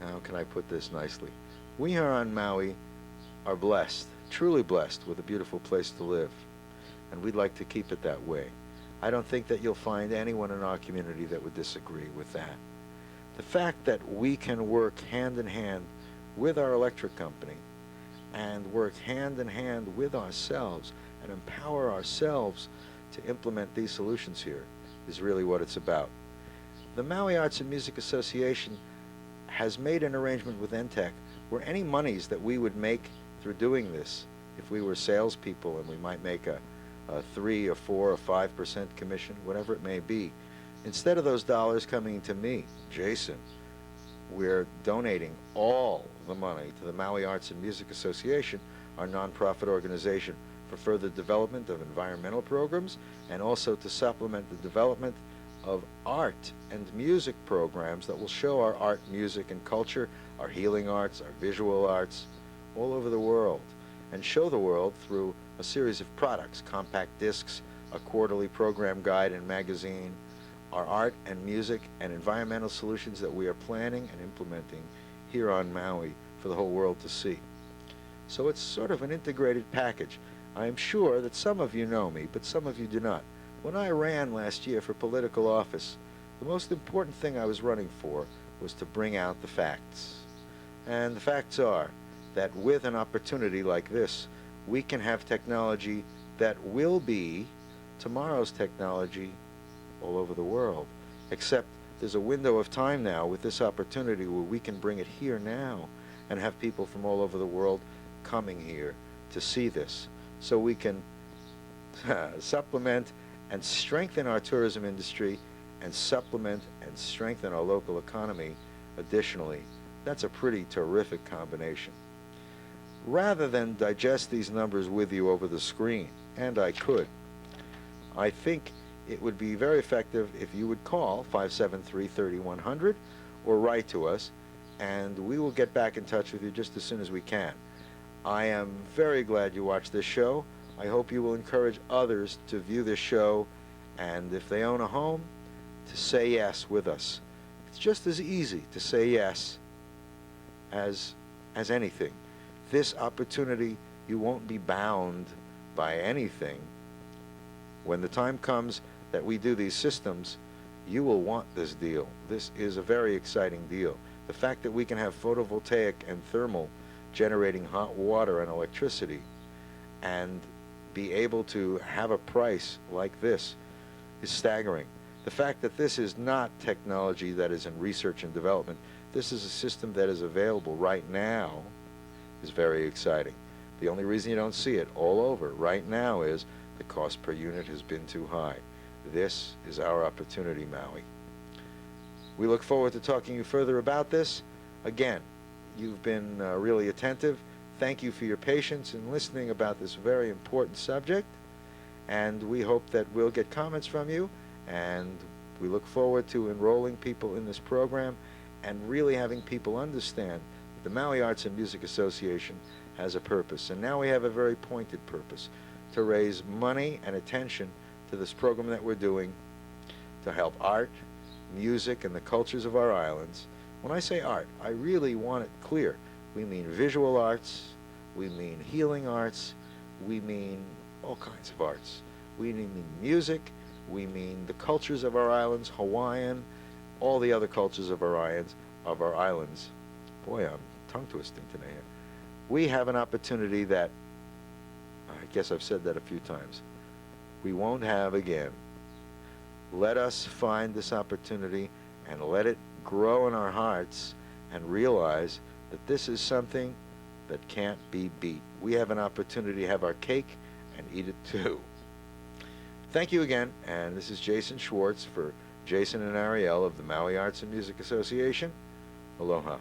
[SPEAKER 2] how can I put this nicely? We here on Maui are blessed, truly blessed, with a beautiful place to live, and we'd like to keep it that way. I don't think that you'll find anyone in our community that would disagree with that. The fact that we can work hand in hand with our electric company and work hand in hand with ourselves and empower ourselves to implement these solutions here is really what it's about. The Maui Arts and Music Association has made an arrangement with NTEC where any monies that we would make through doing this, if we were salespeople and we might make a 3 or 4 or 5% commission, whatever it may be, instead of those dollars coming to me, Jason, we're donating all the money to the Maui Arts and Music Association, our nonprofit organization, for further development of environmental programs and also to supplement the development of art and music programs that will show our art, music, and culture, our healing arts, our visual arts, all over the world. and show the world through a series of products, compact discs, a quarterly program guide and magazine, our art and music and environmental solutions that we are planning and implementing here on Maui for the whole world to see. So it's sort of an integrated package. I am sure that some of you know me, but some of you do not. When I ran last year for political office, the most important thing I was running for was to bring out the facts. And the facts are that with an opportunity like this, we can have technology that will be tomorrow's technology all over the world. Except there's a window of time now with this opportunity where we can bring it here now and have people from all over the world coming here to see this. So we can supplement and strengthen our tourism industry and supplement and strengthen our local economy additionally. That's a pretty terrific combination. Rather than digest these numbers with you over the screen, and I could, I think it would be very effective if you would call 573-3100 or write to us, and we will get back in touch with you just as soon as we can. I am very glad you watched this show. I hope you will encourage others to view this show, and if they own a home, to say yes with us. It's just as easy to say yes as anything. This opportunity, you won't be bound by anything. When the time comes that we do these systems, you will want this deal. This is a very exciting deal. The fact that we can have photovoltaic and thermal generating hot water and electricity and be able to have a price like this is staggering. The fact that this is not technology that is in research and development, this is a system that is available right now, is very exciting. The only reason you don't see it all over right now is the cost per unit has been too high. This is our opportunity, Maui. We look forward to talking to you further about this. Again, you've been really attentive. Thank you for your patience in listening about this very important subject. And we hope that we'll get comments from you. And we look forward to enrolling people in this program and really having people understand that the Maui Arts and Music Association has a purpose. And now we have a very pointed purpose to raise money and attention to this program that we're doing to help art, music, and the cultures of our islands. When I say art, I really want it clear. We mean visual arts, we mean healing arts, we mean all kinds of arts. We mean music, we mean the cultures of our islands, Hawaiian, all the other cultures of our islands. Boy, I'm tongue twisting today. We have an opportunity that, I guess I've said that a few times, we won't have again. Let us find this opportunity and let it grow in our hearts and realize that this is something that can't be beat. We have an opportunity to have our cake and eat it too. Thank you again, and this is Jason Schwartz for Jason and Airielle of the Maui Arts and Music Association. Aloha.